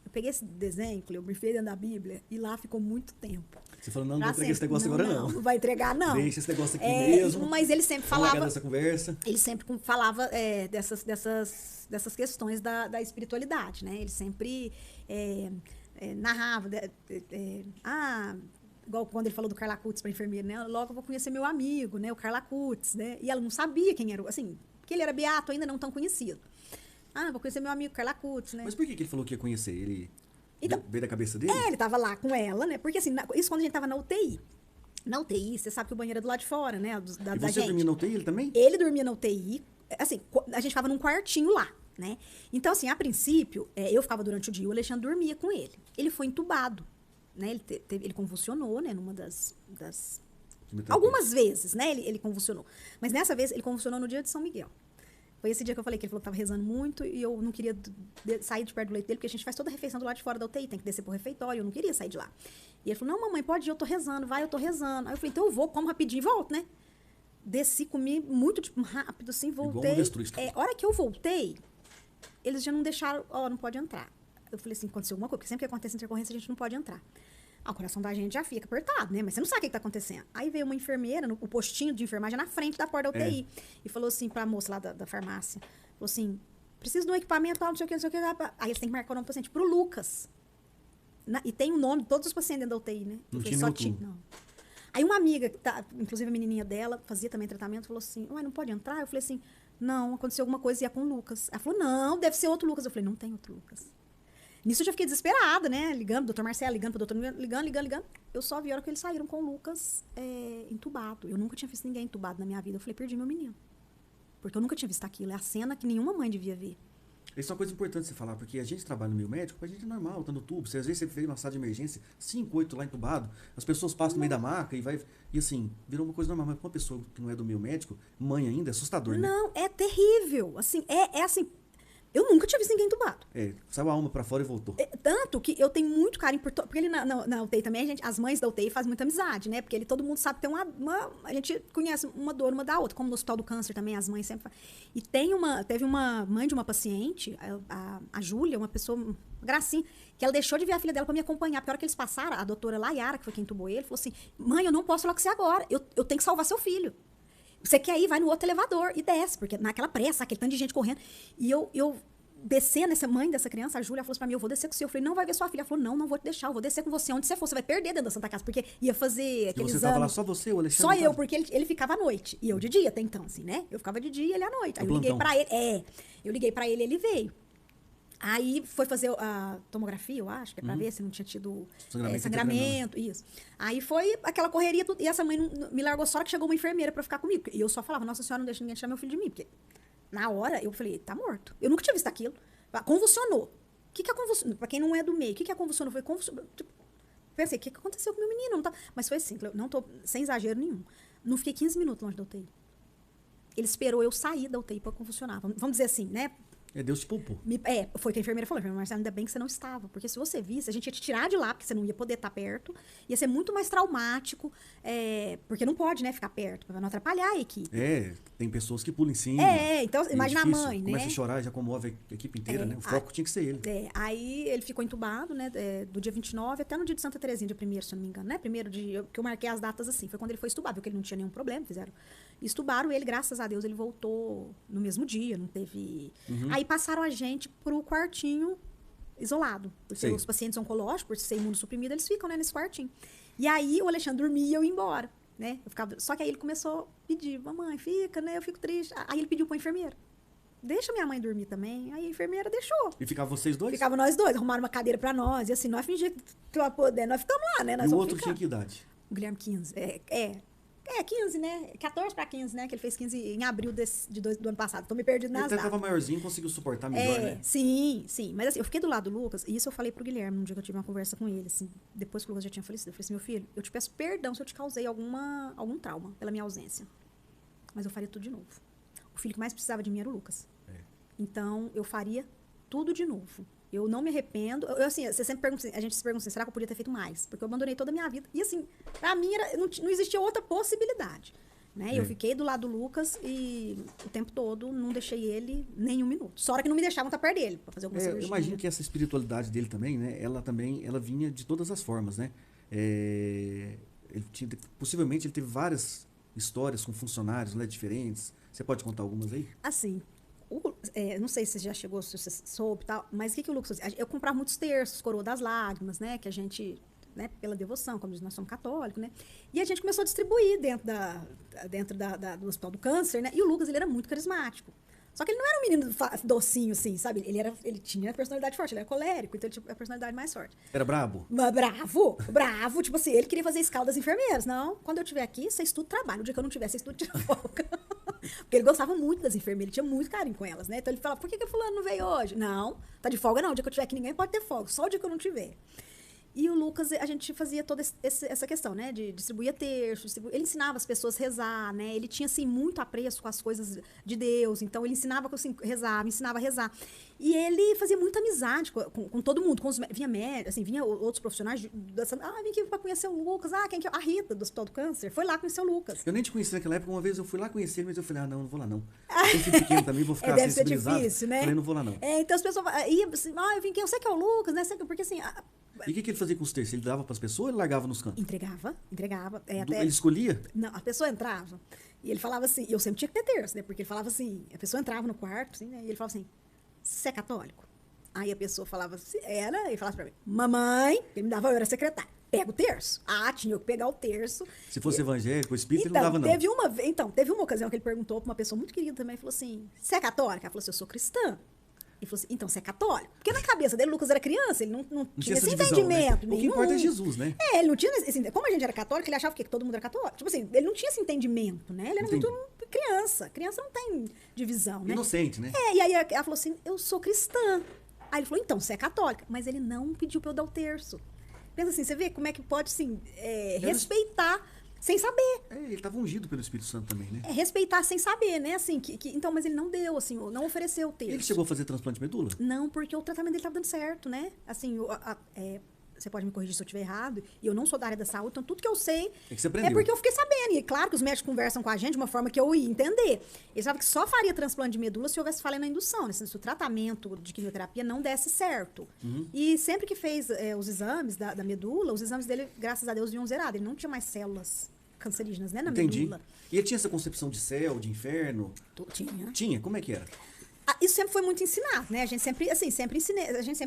Eu peguei esse desenho, eu me enfiei dentro da Bíblia e lá ficou muito tempo. Você falou, não vou entregar esse negócio agora, não. Não vai entregar, não. Deixa esse negócio aqui mesmo. Mas ele sempre falava... dessa conversa. Ele sempre falava dessas questões da espiritualidade, né? Ele sempre narrava... igual quando ele falou do Carla Cutts para a enfermeira, né? Logo eu vou conhecer meu amigo, né? O Carla Cutts, né? E ela não sabia quem era, assim, que ele era beato ainda não tão conhecido. Vou conhecer meu amigo Carla Cutts, né? Mas por que ele falou que ia conhecer? Ele então, veio da cabeça dele? Ele tava lá com ela, né? Porque assim, isso quando a gente tava na UTI. Na UTI, você sabe que o banheiro é do lado de fora, né? Da você gente. dormia na UTI, ele também? Ele dormia na UTI. Assim, a gente ficava num quartinho lá, né? Então, assim, a princípio, eu ficava durante o dia, o Alexandre dormia com ele. Ele foi entubado, né? Ele convulsionou, né? Numa das algumas vezes, né? Ele convulsionou. Mas nessa vez, ele convulsionou no dia de São Miguel. Foi esse dia que eu falei que ele falou que estava rezando muito e eu não queria sair de perto do leito dele, porque a gente faz toda a refeição do lado de fora da UTI, tem que descer pro refeitório, eu não queria sair de lá. E ele falou, não, mamãe, pode ir, eu tô rezando, vai, eu tô rezando. Aí eu falei, então eu vou, como rapidinho e volto, né? Desci, comi muito rápido, assim, voltei. A hora que eu voltei, eles já não deixaram, não pode entrar. Eu falei assim, aconteceu alguma coisa, porque sempre que acontece intercorrência, a gente não pode entrar. O coração da gente já fica apertado, né? Mas você não sabe o que tá acontecendo. Aí veio uma enfermeira, o postinho de enfermagem na frente da porta da UTI. E falou assim pra moça lá da farmácia. Falou assim, preciso de um equipamento, não sei o que, não sei o que. Aí eles têm que marcar o nome do paciente pro Lucas. E tem o nome de todos os pacientes dentro da UTI, né? Não tinha não. Aí uma amiga, inclusive a menininha dela, fazia também tratamento, falou assim, não pode entrar? Eu falei assim, não, aconteceu alguma coisa e é com o Lucas. Ela falou, não, deve ser outro Lucas. Eu falei, não tem outro Lucas. Nisso eu já fiquei desesperada, né? Ligando, doutor Marcelo, ligando pro doutor, ligando. Eu só vi a hora que eles saíram com o Lucas entubado. Eu nunca tinha visto ninguém entubado na minha vida. Eu falei, perdi meu menino. Porque eu nunca tinha visto aquilo. É a cena que nenhuma mãe devia ver. Isso é uma coisa importante você falar, porque a gente trabalha no meio médico, a gente é normal, tá no tubo. Às vezes você vê uma sala de emergência, 5, 8 lá entubado, as pessoas passam no meio da maca e assim, virou uma coisa normal. Mas pra uma pessoa que não é do meio médico, mãe ainda, é assustador, né? Não, é terrível. Assim, assim... Eu nunca tinha visto ninguém entubado. Saiu a alma pra fora e voltou. Tanto que eu tenho muito carinho por... Porque ele na UTI também, as mães da UTI fazem muita amizade, né? Porque todo mundo sabe que tem a gente conhece uma dor uma da outra. Como no Hospital do Câncer também, as mães sempre... E teve uma mãe de uma paciente, a Júlia, uma pessoa, uma gracinha, que ela deixou de ver a filha dela pra me acompanhar. Porque a hora que eles passaram, a doutora Layara, que foi quem entubou ele, falou assim, mãe, eu não posso falar com você agora. Eu tenho que salvar seu filho. Você quer ir, vai no outro elevador e desce, porque naquela pressa, aquele tanto de gente correndo. E eu descendo, essa mãe dessa criança, a Júlia, falou assim pra mim, eu vou descer com o seu. Eu falei, não vai ver sua filha. Ela falou, não vou te deixar, eu vou descer com você. Onde você for, você vai perder dentro da Santa Casa, porque ia fazer aquele exame. Você tava lá só você, o Alexandre? Só eu, porque ele ficava à noite. E eu de dia até então, assim, né? Eu ficava de dia e ele à noite. Aí eu liguei pra ele. Eu liguei pra ele, ele veio. Aí foi fazer a tomografia, eu acho, que é pra ver se não tinha tido sangramento, isso. Aí foi aquela correria, e essa mãe me largou só que chegou uma enfermeira pra ficar comigo. E eu só falava, nossa senhora, não deixa ninguém tirar meu filho de mim, porque na hora eu falei, tá morto. Eu nunca tinha visto aquilo. Convulsionou. O que é convulsionou? Pra quem não é do meio, o que é convulsionou? Foi convulsionou. Tipo, pensei, o que aconteceu com meu menino? Não tá... Mas foi assim, não tô sem exagero nenhum. Não fiquei 15 minutos longe da UTI. Ele esperou eu sair da UTI pra convulsionar. Vamos dizer assim, né? Deus te poupou. Foi o que a enfermeira falou. Marcelo, ainda bem que você não estava. Porque se você visse, a gente ia te tirar de lá, porque você não ia poder estar perto. Ia ser muito mais traumático. Porque não pode, né, ficar perto, pra não atrapalhar a equipe. Tem pessoas que pulam em cima. Então imagina a mãe, né? Começa a chorar, já comove a equipe inteira, né? O foco tinha que ser ele. Aí ele ficou entubado, né, do dia 29 até no dia de Santa Terezinha, dia 1º, se eu não me engano, né? Primeiro dia, que eu marquei as datas assim, foi quando ele foi estubado, viu que ele não tinha nenhum problema, estubaram ele, graças a Deus, ele voltou no mesmo dia, não teve... Aí passaram a gente pro quartinho isolado. Porque Sei. os pacientes oncológicos, por ser imunossuprimido, eles ficam, né, nesse quartinho. E aí o Alexandre dormia e eu ia embora, né? Só que aí ele começou a pedir, mamãe, fica, né? Eu fico triste. Aí ele pediu pra enfermeira. Deixa minha mãe dormir também. Aí a enfermeira deixou. E ficava vocês dois? Ficava nós dois, arrumaram uma cadeira pra nós. E assim, nós fingíamos que ia poder, nós ficamos lá, né? Nós E o vamos outro ficar. tinha que idade? O Guilherme 15. 15, né? 14 para 15, né? Que ele fez 15 em abril do ano passado. Tô me perdido nas Ele datas. tava maiorzinho, conseguiu suportar melhor, né? Sim. Mas assim, eu fiquei do lado do Lucas, e isso eu falei pro Guilherme num dia que eu tive uma conversa com ele, assim, depois que o Lucas já tinha falecido. Eu falei assim, meu filho, eu te peço perdão se eu te causei algum trauma pela minha ausência. Mas eu faria tudo de novo. O filho que mais precisava de mim era o Lucas. Então, eu faria tudo de novo. Eu não me arrependo. Assim, você sempre pergunta, a gente se pergunta assim, será que eu podia ter feito mais? Porque eu abandonei toda a minha vida. E assim, pra mim, não existia outra possibilidade. Né? Eu fiquei do lado do Lucas e o tempo todo não deixei ele nem um minuto. Só hora que não me deixavam estar perto dele, pra fazer alguma Eu cirurgia. imagino que essa espiritualidade dele também, né? Ela vinha de todas as formas, né? Possivelmente ele teve várias histórias com funcionários, né, diferentes. Você pode contar algumas aí? Assim, não sei se já chegou, se você soube e tal, mas o que o Lucas fazia? Eu comprava muitos terços, coroa das lágrimas, né? Que a gente, né, pela devoção, como diz, nós somos católicos, né? E a gente começou a distribuir dentro do Hospital do Câncer, né? E o Lucas, ele era muito carismático. Só que ele não era um menino docinho, assim, sabe? Ele tinha a personalidade forte, ele era colérico, então ele tinha a personalidade mais forte. Era brabo? Mas bravo, tipo assim, ele queria fazer escala das enfermeiras. Não, quando eu estiver aqui, vocês tudo trabalham. O dia que eu não tiver, vocês tudo tiram folga. Porque ele gostava muito das enfermeiras, ele tinha muito carinho com elas, né? Então ele falava, por que fulano não veio hoje? Não, tá de folga não, o dia que eu tiver aqui ninguém pode ter folga, só o dia que eu não tiver. E o Lucas, a gente fazia toda essa questão, né? De distribuir terços, ele ensinava as pessoas a rezar, né? Ele tinha, assim, muito apreço com as coisas de Deus. Então, ele ensinava, assim, me ensinava a rezar. E ele fazia muita amizade com todo mundo. Vinha outros profissionais. Vim aqui pra conhecer o Lucas. Quem que é? A Rita, do Hospital do Câncer. Foi lá conhecer o Lucas. Eu nem te conheci naquela época. Uma vez eu fui lá conhecer ele, mas eu falei, não vou lá não. Eu fui pequeno também, vou ficar Deve ser sensibilizado. difícil, né? Falei, não vou lá não. Então, as pessoas iam assim, eu vim aqui, eu sei que é o Lucas, né? Porque, assim... E o que ele fazia com os terços? Ele dava pras pessoas ou ele largava nos cantos? Entregava. Ele escolhia? Não, a pessoa entrava e ele falava assim, eu sempre tinha que ter terço, né? Porque ele falava assim, a pessoa entrava no quarto, assim, né? E ele falava assim, você é católico? Aí a pessoa falava assim, era, e falava pra mim, mamãe, ele me dava, eu era secretária, pega o terço. Tinha que pegar o terço. Se fosse evangélico, espírita, então, ele não dava não. Teve uma ocasião que ele perguntou pra uma pessoa muito querida também, falou assim, você é católica? Ela falou assim, eu sou cristã. Ele falou assim, então você é católico? Porque na cabeça dele, o Lucas era criança, ele não tinha esse entendimento. Né? O que importa é Jesus, né? Ele não tinha, assim, como a gente era católico, ele achava que todo mundo era católico. Tipo assim, ele não tinha esse entendimento, né? Ele era muito criança. Criança não tem divisão, né? Inocente, né? E aí ela falou assim, eu sou cristã. Aí ele falou, então, você é católica. Mas ele não pediu pra eu dar o terço. Pensa assim, você vê como é que pode, assim, respeitar sem saber. Ele estava ungido pelo Espírito Santo também, né? Respeitar sem saber, né? Assim, então, mas ele não deu, assim, não ofereceu o terço. Ele chegou a fazer transplante de medula? Não, porque o tratamento dele estava dando certo, né? Assim, você pode me corrigir se eu estiver errado, e eu não sou da área da saúde, então tudo que eu sei que você aprendeu. É porque eu fiquei sabendo. E claro que os médicos conversam com a gente de uma forma que eu ia entender. Eles falavam que só faria transplante de medula se houvesse falha na indução, né? Se o tratamento de quimioterapia não desse certo. E sempre que fez os exames da medula, os exames dele, graças a Deus, vinham zerados. Ele não tinha mais células cancerígenas, né, na medula. E ele tinha essa concepção de céu, de inferno? Tinha. Tinha? Como é que era? Isso sempre foi muito ensinado, né? A gente sempre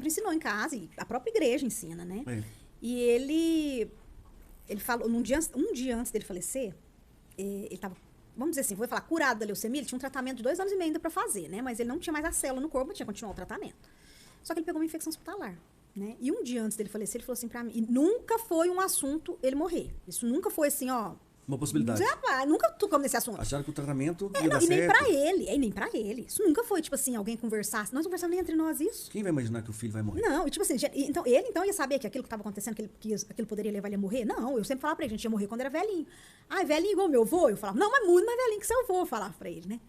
ensinou em casa, e a própria igreja ensina, né? E ele falou, um dia antes dele falecer, ele estava, vamos dizer assim, vou falar, curado da leucemia, ele tinha um tratamento de 2 anos e meio ainda para fazer, né? Mas ele não tinha mais a célula no corpo, tinha que continuar o tratamento. Só que ele pegou uma infecção hospitalar, né? E um dia antes dele falecer, ele falou assim para mim, e nunca foi um assunto ele morrer. Isso nunca foi assim, uma possibilidade. Nunca tocamos nesse assunto. Acharam que o tratamento ia dar e nem certo. Nem pra ele. Isso nunca foi, tipo assim, alguém conversasse. Nós não conversamos nem entre nós isso. Quem vai imaginar que o filho vai morrer? Não, e tipo assim, então ele ia saber que aquilo que estava acontecendo, que aquilo poderia levar ele a morrer? Não, eu sempre falava pra ele, a gente ia morrer quando era velhinho. Velhinho igual meu avô? Eu falava, não, mas muito mais velhinho que seu avô, eu falava pra ele, né?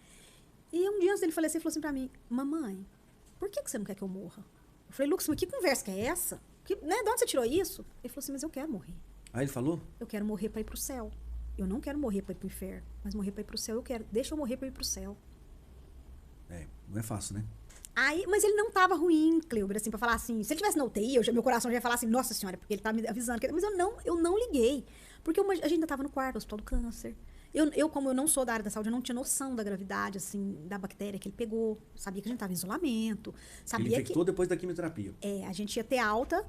E um dia antes dele falecer, ele falou assim pra mim, mamãe, por que você não quer que eu morra? Eu falei, Lucas, mas que conversa que é essa? Né? De onde você tirou isso? Ele falou assim, mas eu quero morrer. Aí ele falou? Eu quero morrer pra ir pro céu. Eu não quero morrer para ir pro inferno, mas morrer para ir pro céu eu quero. Deixa eu morrer para ir pro céu. Não é fácil, né? Mas ele não tava ruim, Cleuber, assim, pra falar assim. Se ele tivesse na UTI, meu coração já ia falar assim, nossa senhora, porque ele tá me avisando. Mas eu não liguei. Porque a gente ainda tava no quarto, Hospital do Câncer. Como eu não sou da área da saúde, eu não tinha noção da gravidade, assim, da bactéria que ele pegou. Sabia que a gente estava em isolamento. Sabia Ele infectou depois da quimioterapia. a gente ia ter alta.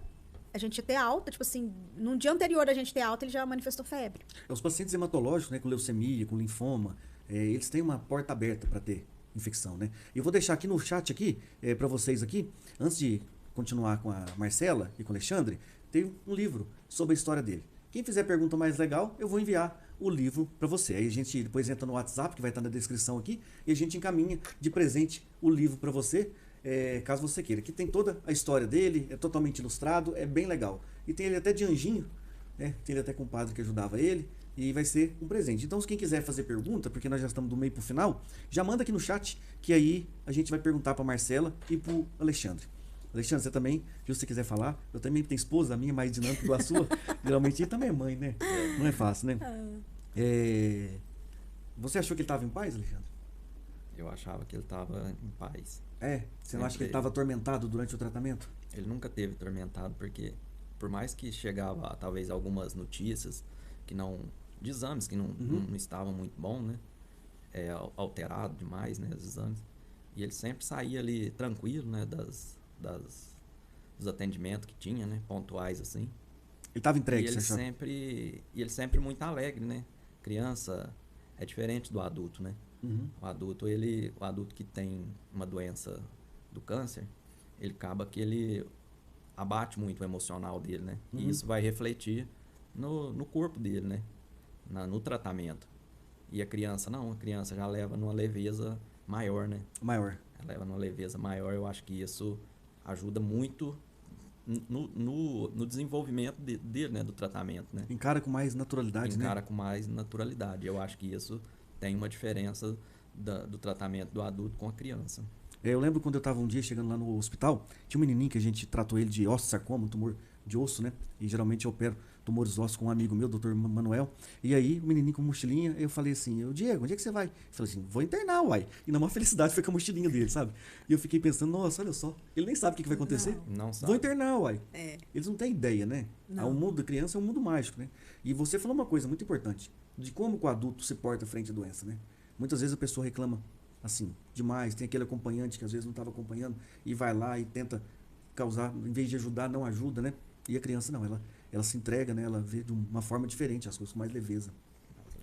Tipo assim, no dia anterior da gente ter alta, ele já manifestou febre. Os pacientes hematológicos, né, com leucemia, com linfoma, eles têm uma porta aberta para ter infecção, né? Eu vou deixar aqui no chat aqui, para vocês aqui, antes de continuar com a Marcela e com o Alexandre, tem um livro sobre a história dele. Quem fizer pergunta mais legal, eu vou enviar o livro para você. Aí a gente depois entra no WhatsApp, que vai estar na descrição aqui, e a gente encaminha de presente o livro para você, caso você queira. Aqui tem toda a história dele, é totalmente ilustrado, é bem legal. E tem ele até de anjinho, né? Tem ele até com um padre que ajudava ele, e vai ser um presente. Então, se quem quiser fazer pergunta, porque nós já estamos do meio pro final, já manda aqui no chat, que aí a gente vai perguntar para Marcela e pro Alexandre. Alexandre, você também, se você quiser falar, eu também tenho esposa, a minha é mais dinâmica que a sua, geralmente ele também é mãe, né? Não é fácil, né? Você achou que ele estava em paz, Alexandre? Eu achava que ele estava em paz. Você não acha que ele estava atormentado durante o tratamento? Ele nunca teve atormentado, porque por mais que chegava talvez algumas notícias que não, de exames que não estavam muito bons, né? Alterado demais, né? Os exames. E ele sempre saía ali tranquilo, né? Dos atendimentos que tinha, né? Pontuais, assim. Ele estava entregue, e ele sempre muito alegre, né? Criança é diferente do adulto, né? O adulto que tem uma doença do câncer, ele acaba que ele abate muito o emocional dele, né? E isso vai refletir no corpo dele, né? No tratamento. E a criança não, a criança já leva numa leveza maior, né? Maior. Ela leva numa leveza maior, eu acho que isso ajuda muito no desenvolvimento dele, né? Do tratamento, né? Encara com mais naturalidade, né? Encara com mais naturalidade. Eu acho que isso tem uma diferença do tratamento do adulto com a criança. Eu lembro quando eu estava um dia chegando lá no hospital, tinha um menininho que a gente tratou ele de osteosarcoma, um tumor de osso, né? E geralmente eu opero tumores ósseos com um amigo meu, Dr. Manuel. E aí, o menininho com mochilinha, eu falei assim, Diego, onde é que você vai? Eu falei assim, vou internar, uai. E na maior felicidade foi com a mochilinha dele, sabe? E eu fiquei pensando, nossa, olha só, ele nem sabe o que vai acontecer. Não sabe. Vou internar, uai. Eles não têm ideia, né? O mundo da criança é um mundo mágico, né? E você falou uma coisa muito importante, de como o adulto se porta frente à doença, né? Muitas vezes a pessoa reclama, assim, demais, tem aquele acompanhante que às vezes não estava acompanhando e vai lá e tenta causar, em vez de ajudar, não ajuda, né? E a criança não, ela se entrega, né? Ela vê de uma forma diferente as coisas, com mais leveza,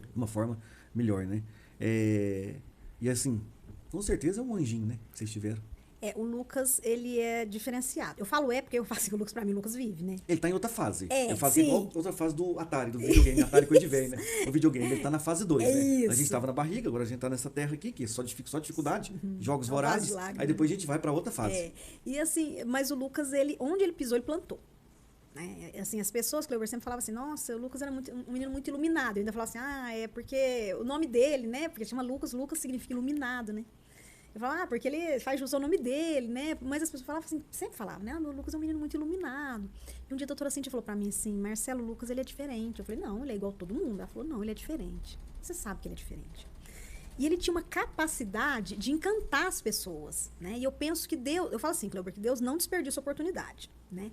de uma forma melhor, né? E assim, com certeza é um anjinho, né? Que vocês tiveram. O Lucas, ele é diferenciado. Eu falo porque eu faço que o Lucas, pra mim, o Lucas vive, né? Ele tá em outra fase. Eu faço sim. igual outra fase do Atari, do videogame. Atari coisa de velho, né? O videogame, ele tá na fase 2, né? Isso. A gente tava na barriga, agora a gente tá nessa terra aqui, que é só dificuldade, jogos É vorazes. uma fase Aí depois a gente vai pra outra fase. E assim, mas o Lucas, onde ele pisou, ele plantou. Né? Assim, as pessoas, Cleuber, sempre falavam assim, nossa, o Lucas era um menino muito iluminado. Eu ainda falava assim, é porque o nome dele, né? Porque chama Lucas, Lucas significa iluminado, né? Eu falava, porque ele faz jus ao nome dele, né? Mas as pessoas falavam assim, sempre falavam, né? O Lucas é um menino muito iluminado. E um dia a doutora Cíntia falou pra mim assim, Marcelo, o Lucas, ele é diferente. Eu falei, não, ele é igual a todo mundo. Ela falou, não, ele é diferente. Você sabe que ele é diferente. E ele tinha uma capacidade de encantar as pessoas, né? E eu penso que Deus, eu falo assim, Cleuber, que Deus não desperdiça a oportunidade, né?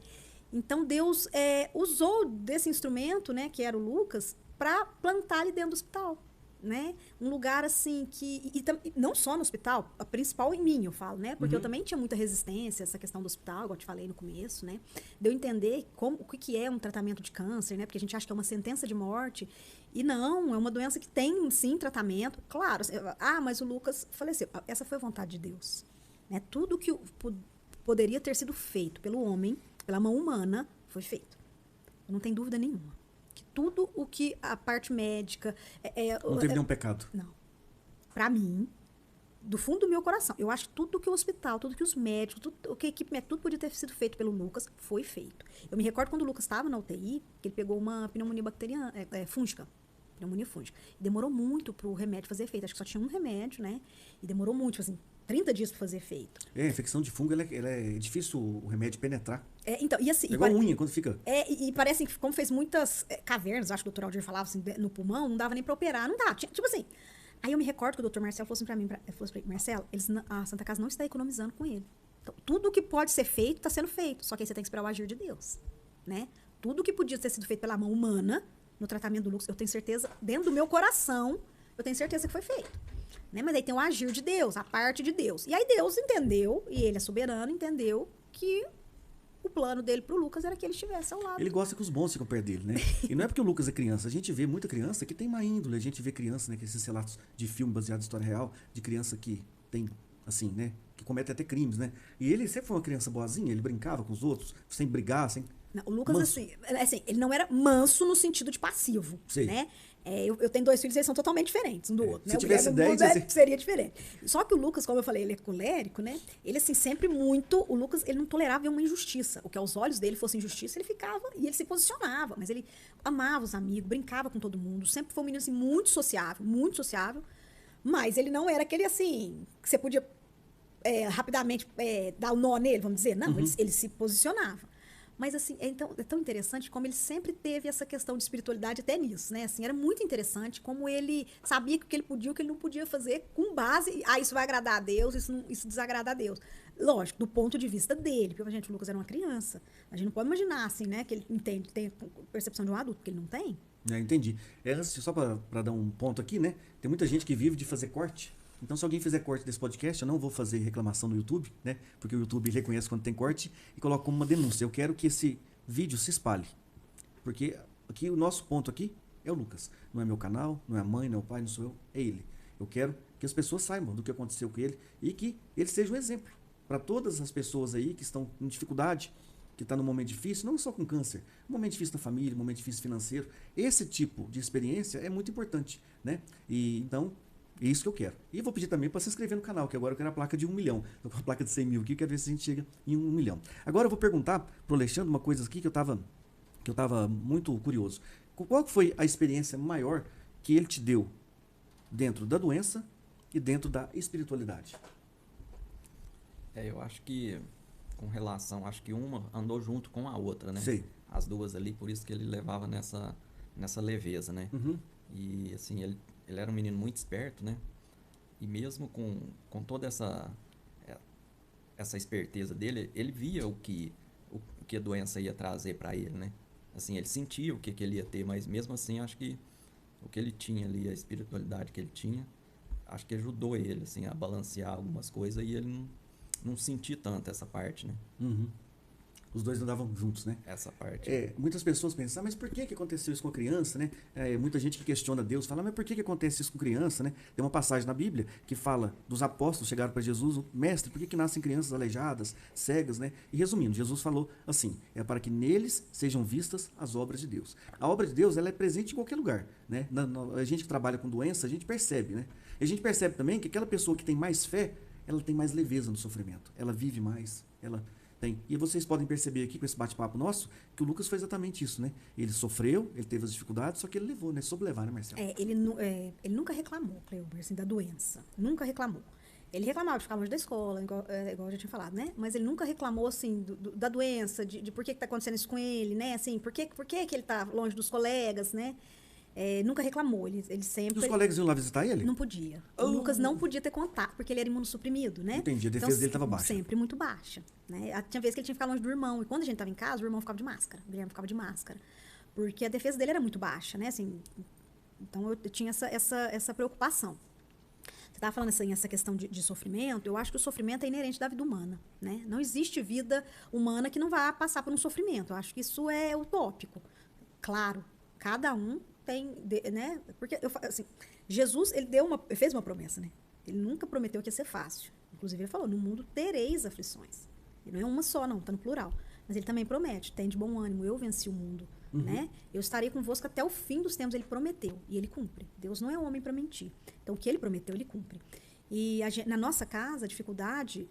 Então, Deus usou desse instrumento, né, que era o Lucas, para plantar ele dentro do hospital. Né? Um lugar assim que... E não só no hospital, a principal em mim, eu falo, né? Porque eu também tinha muita resistência a essa questão do hospital, igual eu te falei no começo, né? De eu entender o que é um tratamento de câncer, né? Porque a gente acha que é uma sentença de morte. E não, é uma doença que tem, sim, tratamento. Claro, mas o Lucas faleceu. Essa foi a vontade de Deus. Né? Tudo que poderia ter sido feito pelo homem, pela mão humana, foi feito. Não tem dúvida nenhuma. Tudo o que a parte médica... não teve nenhum pecado. Não. Para mim, do fundo do meu coração, eu acho que tudo que o hospital, tudo que os médicos, tudo que a equipe médica, tudo podia ter sido feito pelo Lucas, foi feito. Eu me recordo quando o Lucas estava na UTI, que ele pegou uma pneumonia bacteriana, fúngica. Pneumonia fúngica. E demorou muito para o remédio fazer efeito. Acho que só tinha um remédio, né? E demorou muito, assim, 30 dias para fazer efeito. A infecção de fungo, ela é difícil o remédio penetrar. Então, e assim... É igual a unha, quando fica... E parece que, como fez muitas cavernas, acho que o doutor Aldir falava assim, no pulmão, não dava nem para operar, não dava. Tipo assim... Aí eu me recordo que o doutor Marcelo falou assim para mim, Marcelo, a Santa Casa não está economizando com ele. Então, tudo que pode ser feito, está sendo feito. Só que aí você tem que esperar o agir de Deus, né? Tudo que podia ter sido feito pela mão humana, no tratamento do Lucas, eu tenho certeza, dentro do meu coração, eu tenho certeza que foi feito. Né? Mas aí tem o agir de Deus, a parte de Deus. E aí Deus entendeu, e ele é soberano, entendeu que o plano dele pro Lucas era que ele estivesse ao lado. Ele gosta que os bons ficam perto dele, né? E não é porque o Lucas é criança. A gente vê muita criança que tem má índole. A gente vê criança, né? Que esses relatos de filme baseado em história real, de criança que tem, assim, né? Que comete até crimes, né? E ele sempre foi uma criança boazinha, ele brincava com os outros, sem brigar, sem... Não, o Lucas, manso. assim, ele não era manso no sentido de passivo, Sei. né? Eu tenho 2 filhos, eles são totalmente diferentes um do outro. Se Né? tivesse O 10, Guilherme seria diferente. Só que o Lucas, como eu falei, ele é colérico, né? Ele, assim, sempre muito... O Lucas, ele não tolerava uma injustiça. O que aos olhos dele fosse injustiça, ele ficava e ele se posicionava. Mas ele amava os amigos, brincava com todo mundo. Sempre foi um menino, assim, muito sociável. Mas ele não era aquele, assim, que você podia rapidamente dar o nó nele, vamos dizer. Não, ele se posicionava. Mas, assim, então, é tão interessante como ele sempre teve essa questão de espiritualidade até nisso, né? Assim, era muito interessante como ele sabia que o que ele podia e o que ele não podia fazer com base... isso vai agradar a Deus, isso desagrada a Deus. Lógico, do ponto de vista dele. Porque, gente, o Lucas era uma criança. A gente não pode imaginar, assim, né? Que ele entende, tem a percepção de um adulto, porque ele não tem. Entendi. Só para dar um ponto aqui, né? Tem muita gente que vive de fazer corte. Então, se alguém fizer corte desse podcast, eu não vou fazer reclamação no YouTube, né? Porque o YouTube reconhece quando tem corte e coloca como uma denúncia. Eu quero que esse vídeo se espalhe. Porque aqui o nosso ponto aqui é o Lucas. Não é meu canal, não é a mãe, não é o pai, não sou eu, é ele. Eu quero que as pessoas saibam do que aconteceu com ele e que ele seja um exemplo para todas as pessoas aí que estão em dificuldade, que está num momento difícil, não só com câncer, um momento difícil na família, um momento difícil financeiro. Esse tipo de experiência é muito importante, né? E então... é isso que eu quero. E vou pedir também para se inscrever no canal, que agora eu quero a placa de 1 milhão. Estou com a placa de 100 mil aqui, quero ver se a gente chega em 1 milhão. Agora eu vou perguntar para o Alexandre uma coisa aqui que eu tava muito curioso. Qual foi a experiência maior que ele te deu dentro da doença e dentro da espiritualidade? Eu acho que, com relação, acho que uma andou junto com a outra, né? Sei. As duas ali, por isso que ele levava nessa leveza, né? Uhum. E, assim, ele era um menino muito esperto, né? E mesmo com toda essa esperteza dele, ele via o que a doença ia trazer para ele, né? Assim, ele sentia o que ele ia ter, mas mesmo assim, acho que o que ele tinha ali, a espiritualidade que ele tinha, acho que ajudou ele, assim, a balancear algumas coisas e ele não sentia tanto essa parte, né? Uhum. Os dois andavam juntos, né? Essa parte. Muitas pessoas pensam, mas por que aconteceu isso com a criança, né? Muita gente que questiona Deus fala, mas por que acontece isso com criança, né? Tem uma passagem na Bíblia que fala dos apóstolos chegaram para Jesus, mestre, por que nascem crianças aleijadas, cegas, né? E resumindo, Jesus falou assim, é para que neles sejam vistas as obras de Deus. A obra de Deus, ela é presente em qualquer lugar, né? A gente que trabalha com doença, a gente percebe, né? E a gente percebe também que aquela pessoa que tem mais fé, ela tem mais leveza no sofrimento, ela vive mais, ela... E vocês podem perceber aqui com esse bate-papo nosso que o Lucas foi exatamente isso, né? Ele sofreu, ele teve as dificuldades, só que ele levou, né? Soube levar, né, Marcelo? Ele nunca reclamou, Cleuber, assim, da doença. Nunca reclamou. Ele reclamava de ficar longe da escola, igual eu já tinha falado, né? Mas ele nunca reclamou, assim, da doença, de por que está acontecendo isso com ele, né? Assim, por que ele está longe dos colegas, né? Nunca reclamou, ele sempre... E os colegas iam lá visitar ele? Não podia. O Lucas não podia ter contato, porque ele era imunossuprimido, né? Entendi, a defesa dele estava baixa. Sempre muito baixa. Né? Tinha vezes que ele tinha que ficar longe do irmão, e quando a gente estava em casa, o irmão ficava de máscara, o Guilherme ficava de máscara, porque a defesa dele era muito baixa, né? Assim, então eu tinha essa preocupação. Você estava falando assim, essa questão de sofrimento, eu acho que o sofrimento é inerente da vida humana, né? Não existe vida humana que não vá passar por um sofrimento, eu acho que isso é utópico. Claro, cada um tem, né? Porque assim, Jesus, ele fez uma promessa, né? Ele nunca prometeu que ia ser fácil. Inclusive ele falou: "No mundo tereis aflições". E não é uma só, não, tá no plural. Mas ele também promete: "Tem de bom ânimo, eu venci o mundo", né? "Eu estarei convosco até o fim dos tempos", ele prometeu, e ele cumpre. Deus não é homem para mentir. Então o que ele prometeu, ele cumpre. E na nossa casa, a dificuldade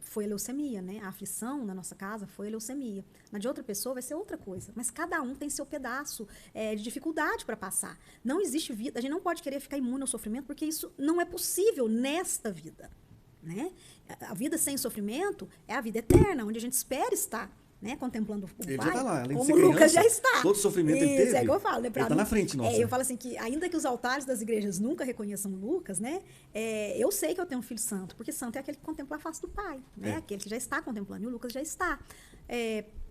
foi a leucemia, né? A aflição na nossa casa foi a leucemia. Na de outra pessoa vai ser outra coisa. Mas cada um tem seu pedaço de dificuldade para passar. Não existe vida. A gente não pode querer ficar imune ao sofrimento, porque isso não é possível nesta vida, né? A vida sem sofrimento é a vida eterna, onde a gente espera estar, né, contemplando o ele Pai, já tá lá, além de como ser o Lucas criança, já está. todo sofrimento ele teve, é igual eu falo, né? Ele tá na frente nossa. Eu falo assim que, ainda que os altares das igrejas nunca reconheçam o Lucas, né? Eu sei que eu tenho um filho santo, porque santo é aquele que contempla a face do Pai, né? Aquele que já está contemplando, e o Lucas já está.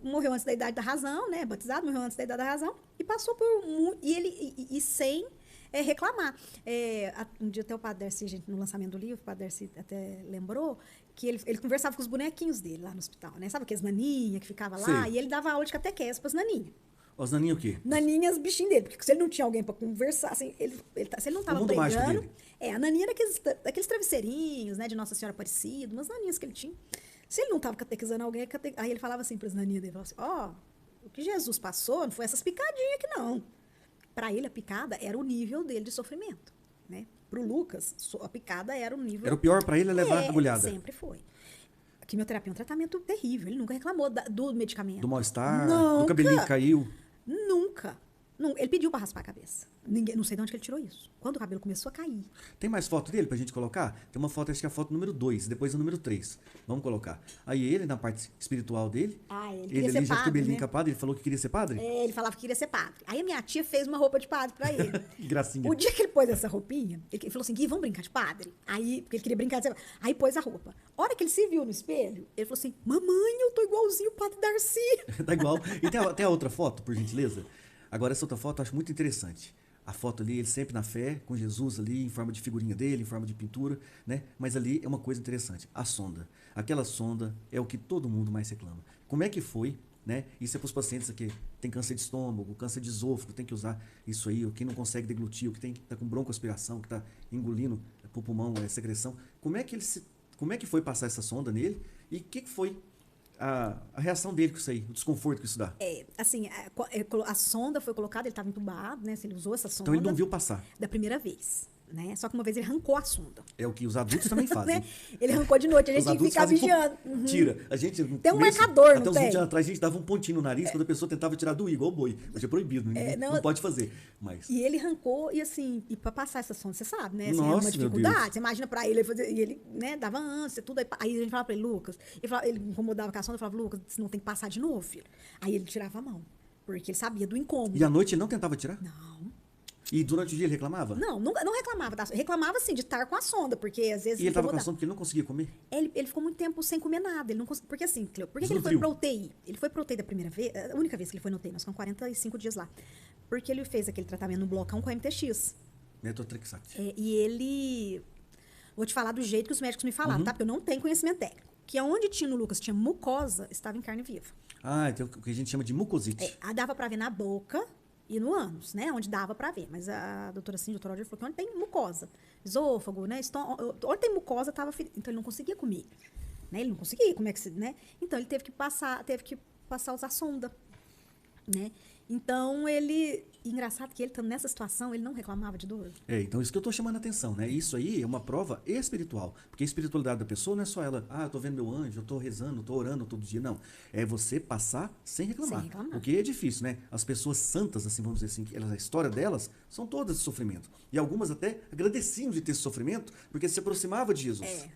Morreu antes da idade da razão, né? Batizado, morreu antes da idade da razão, e passou por... E sem reclamar. Um dia até o Padre Darcy, gente, no lançamento do livro, o Padre Darcy até lembrou que ele conversava com os bonequinhos dele lá no hospital, né? Sabe aqueles naninhas que ficava lá? Sei. E ele dava aula de catequese pras naninhas. Os naninhos o quê? Naninhas, bichinhos dele. Porque se ele não tinha alguém pra conversar, assim, se ele não tava O mundo mágico pregando... dele. A naninha daqueles travesseirinhos, né? De Nossa Senhora Aparecida, umas naninhas que ele tinha. Se ele não tava catequizando alguém, aí ele falava assim pras naninhas dele, falava assim, o que Jesus passou não foi essas picadinhas aqui, não. Para ele, a picada era o nível dele de sofrimento, né? Pro Lucas, a picada era o nível... Era o pior pra ele levar a agulhada. Sempre foi. A quimioterapia é um tratamento terrível. Ele nunca reclamou do medicamento. Do mal-estar, Nunca. do cabelinho que caiu. Nunca. Ele pediu para raspar a cabeça. Não sei de onde que ele tirou isso. Quando o cabelo começou a cair. Tem mais foto dele pra gente colocar? Tem uma foto, acho que é a foto número 2, depois a número 3. Vamos colocar. Aí ele, na parte espiritual dele, ele queria ser ali já com o padre, cabelinho né? encapado, ele falou que queria ser padre? Ele falava que queria ser padre. Aí a minha tia fez uma roupa de padre para ele. Que gracinha. O dia que ele pôs essa roupinha, ele falou assim, Gui, vamos brincar de padre? Aí, porque ele queria brincar de ser padre. Aí pôs a roupa. A hora que ele se viu no espelho, ele falou assim, mamãe, eu tô igualzinho o Padre Darcy. Tá igual. E tem a outra foto, por gentileza? Agora, essa outra foto eu acho muito interessante. A foto ali, ele sempre na fé, com Jesus ali, em forma de figurinha dele, em forma de pintura, né? Mas ali é uma coisa interessante, a sonda. Aquela sonda é o que todo mundo mais reclama. Como é que foi, né? Isso é para os pacientes que tem câncer de estômago, câncer de esôfago, tem que usar isso aí, ou quem não consegue deglutir, ou que tá com broncoaspiração, que tá engolindo pro pulmão, secreção. Como é que foi passar essa sonda nele? E o que foi a reação dele com isso aí, o desconforto que isso dá? Assim, a sonda foi colocada, ele estava entubado, né? Ele usou essa sonda. Então ele não viu passar. Da primeira vez, né? Só que uma vez ele arrancou a sonda. É o que os adultos também fazem. Né? Ele arrancou de noite, a gente tinha que ficar vigiando. Tira. A gente, tem um marcador, até não uns tem? 20 anos atrás, a gente dava um pontinho no nariz quando a pessoa tentava tirar do igual o boi. Hoje é proibido, não pode fazer. Mas... E ele arrancou, e assim, e pra passar essa sonda, você sabe, né? Assim, Nossa, é uma dificuldade. meu Deus. Você imagina pra ele, e ele, né, dava ânsia, tudo. Aí a gente falava pra ele, Lucas, ele incomodava com a sonda, eu falava, Lucas, você não tem que passar de novo, filho. Aí ele tirava a mão, porque ele sabia do incômodo. E à noite ele não tentava tirar? Não. E durante o dia ele reclamava? Não reclamava. Reclamava, assim, de estar com a sonda, porque às vezes... E ele estava com a sonda porque ele não conseguia comer? Ele ficou muito tempo sem comer nada. Ele não conseguia, porque assim, Cleo, por que ele foi Desnutriu. pra UTI? Ele foi pra UTI da primeira vez, a única vez que ele foi na UTI, nós ficamos 45 dias lá. Porque ele fez aquele tratamento no blocão com MTX. Metotrexate. E ele... Vou te falar do jeito que os médicos me falaram, tá? Porque eu não tenho conhecimento técnico. Que onde tinha no Lucas, tinha mucosa, estava em carne viva. Ah, então o que a gente chama de mucosite. Dava pra ver na boca e no ânus, né? Onde dava pra ver. Mas a doutora Cindy, a doutora Roger falou que onde tem mucosa, esôfago, né? Onde tem mucosa, tava ferido. Então ele não conseguia comer. Né? Ele não conseguia, como é que se... Né? Então ele teve que passar a usar sonda. Né? Então ele... Engraçado que ele, estando nessa situação, ele não reclamava de dor. Então isso que eu tô chamando a atenção, né? Isso aí é uma prova espiritual. Porque a espiritualidade da pessoa não é só ela, eu tô vendo meu anjo, eu tô rezando, eu tô orando todo dia. Não. É você passar sem reclamar. Sem reclamar. Porque é difícil, né? As pessoas santas, assim, vamos dizer assim, a história delas são todas de sofrimento. E algumas até agradeciam de ter esse sofrimento, porque se aproximava de Jesus.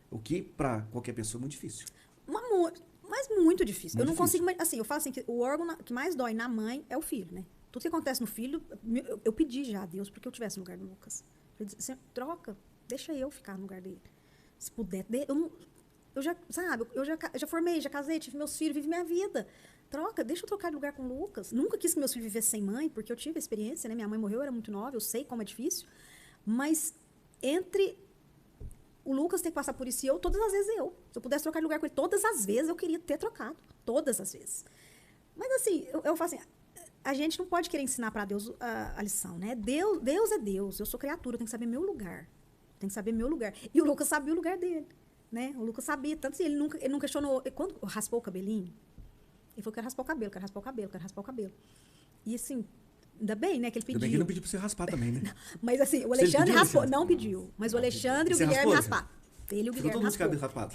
O que, para qualquer pessoa, é muito difícil. Mas muito difícil. Muito eu não difícil. consigo... Assim, eu falo assim, que o órgão que mais dói na mãe é o filho, né? Tudo que acontece no filho, eu pedi já a Deus porque eu tivesse no lugar do Lucas. Eu disse, troca, deixa eu ficar no lugar dele. Se puder, eu já formei, já casei, tive meus filhos, vivi minha vida. Troca, deixa eu trocar de lugar com o Lucas. Nunca quis que meus filhos vivessem sem mãe, porque eu tive a experiência, né? Minha mãe morreu, eu era muito nova, eu sei como é difícil. Mas entre o Lucas ter que passar por isso e eu, todas as vezes eu. Se eu pudesse trocar de lugar com ele, todas as vezes eu queria ter trocado. Todas as vezes. Mas assim, eu falo assim... A gente não pode querer ensinar para Deus a lição, né? Deus é Deus, eu sou criatura, eu tenho que saber meu lugar. Tem que saber meu lugar. E o Lucas sabia o lugar dele, né? O Lucas sabia, tanto assim, ele não questionou. Quando raspou o cabelinho, ele falou que quero raspar o cabelo, quero raspar o cabelo, quero raspar o cabelo. E assim, ainda bem, né, que ele pediu. Ainda bem que não pediu pra você raspar também, né? Mas assim, o Alexandre raspou, não pediu. Mas o Alexandre e o Guilherme rasparam. Ele e o Guilherme Ficou todo mundo raspou. cabelo raspado.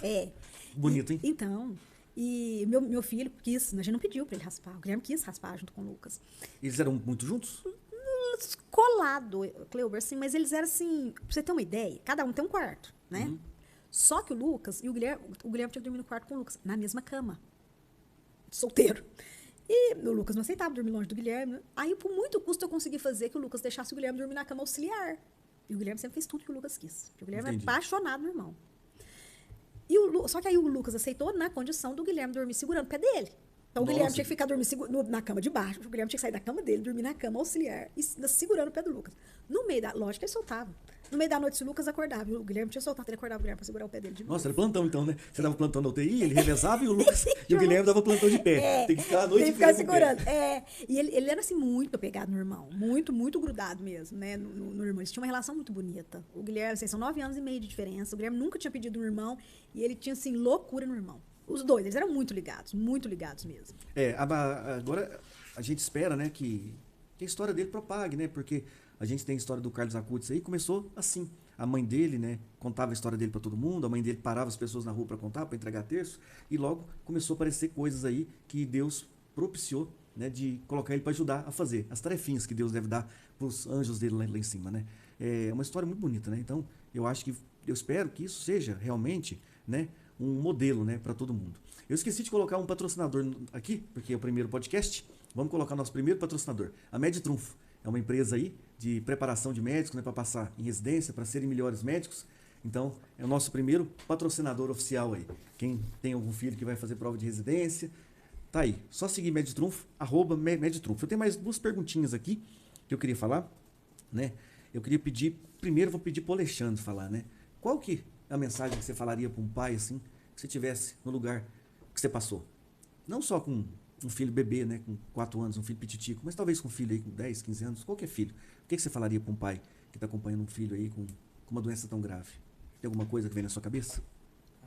Bonito, hein? Então... E meu filho quis, a gente não pediu para ele raspar. O Guilherme quis raspar junto com o Lucas. Eles eram muito juntos? Colado, Cleuber, assim, mas eles eram assim, pra você ter uma ideia, cada um tem um quarto, né? Só que o Lucas e o Guilherme tinha que dormir no quarto com o Lucas, na mesma cama. Solteiro. E o Lucas não aceitava dormir longe do Guilherme. Aí, por muito custo, eu consegui fazer que o Lucas deixasse o Guilherme dormir na cama auxiliar. E o Guilherme sempre fez tudo que o Lucas quis. Porque o Guilherme é apaixonado no irmão. Só que aí o Lucas aceitou na condição do Guilherme dormir segurando o pé dele. Então, o Nossa. Guilherme tinha que ficar dormindo na cama de baixo. O Guilherme tinha que sair da cama dele, dormir na cama auxiliar, e segurando o pé do Lucas. No meio da... Lógico que ele soltava. No meio da noite, se o Lucas acordava, e o Guilherme tinha soltado, ele acordava o Guilherme pra segurar o pé dele de novo. Nossa, era plantão então, né? Você dava plantão na UTI, ele revezava e o Lucas e o Guilherme dava plantão de pé. Tem que ficar a noite tem que ficar inteira com o segurando. pé. E ele era assim muito apegado no irmão, muito grudado mesmo, né, no irmão. Eles tinham uma relação muito bonita. O Guilherme, assim, são 9 anos e meio de diferença. O Guilherme nunca tinha pedido um irmão e ele tinha, assim, loucura no irmão. Os dois, eles eram muito ligados mesmo. Agora a gente espera, né, que a história dele propague, né? Porque a gente tem a história do Carlos Acutis aí, começou assim. A mãe dele, né, contava a história dele para todo mundo, a mãe dele parava as pessoas na rua para contar, para entregar terço, e logo começou a aparecer coisas aí que Deus propiciou, né, de colocar ele para ajudar a fazer as tarefinhas que Deus deve dar para os anjos dele lá em cima, né? É uma história muito bonita, né? Então, eu espero que isso seja realmente, né, um modelo, né, para todo mundo. Eu esqueci de colocar um patrocinador aqui, porque é o primeiro podcast. Vamos colocar nosso primeiro patrocinador, a Med Trunfo. É uma empresa aí de preparação de médicos, né, para passar em residência, para serem melhores médicos. Então, é o nosso primeiro patrocinador oficial aí. Quem tem algum filho que vai fazer prova de residência, tá aí. Só seguir Medtrunfo, @Medtrunfo. Eu tenho mais 2 perguntinhas aqui que eu queria falar, né? Eu queria pedir, primeiro vou pedir pro Alexandre falar, né? Qual que é a mensagem que você falaria para um pai, assim, que você tivesse no lugar que você passou? Não só com um filho bebê, né, com 4 anos, um filho pititico, mas talvez com um filho aí com 10, 15 anos, qualquer filho. O que você falaria para um pai que está acompanhando um filho aí com uma doença tão grave? Tem alguma coisa que vem na sua cabeça?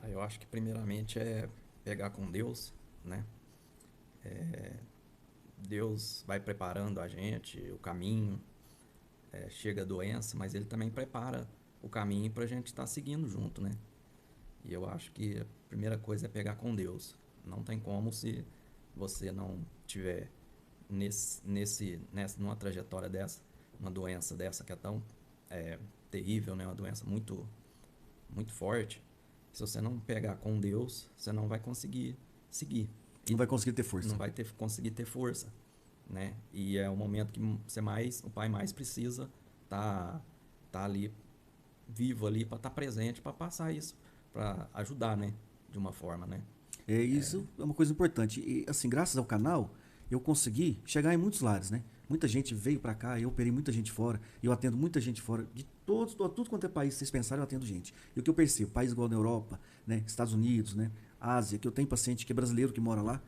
Eu acho que primeiramente é pegar com Deus, né? Deus vai preparando a gente, o caminho, chega a doença, mas Ele também prepara o caminho para a gente estar seguindo junto, né? E eu acho que a primeira coisa é pegar com Deus. Não tem como se você não tiver numa trajetória dessa, uma doença dessa que é tão terrível, né? Uma doença muito, muito forte. Se você não pegar com Deus, você não vai conseguir seguir. Não vai conseguir ter força. Não vai conseguir ter força, né? E é o momento que o pai mais precisa tá ali, vivo ali, para estar presente, para passar isso, para ajudar, né? De uma forma, né? Isso é uma coisa importante. E, assim, graças ao canal, eu consegui chegar em muitos lares, né? Muita gente veio para cá, eu operei muita gente fora, eu atendo muita gente fora, de tudo quanto é país, vocês pensarem, eu atendo gente. E o que eu percebo, país igual na Europa, né? Estados Unidos, né? Ásia, que eu tenho paciente que é brasileiro que mora lá,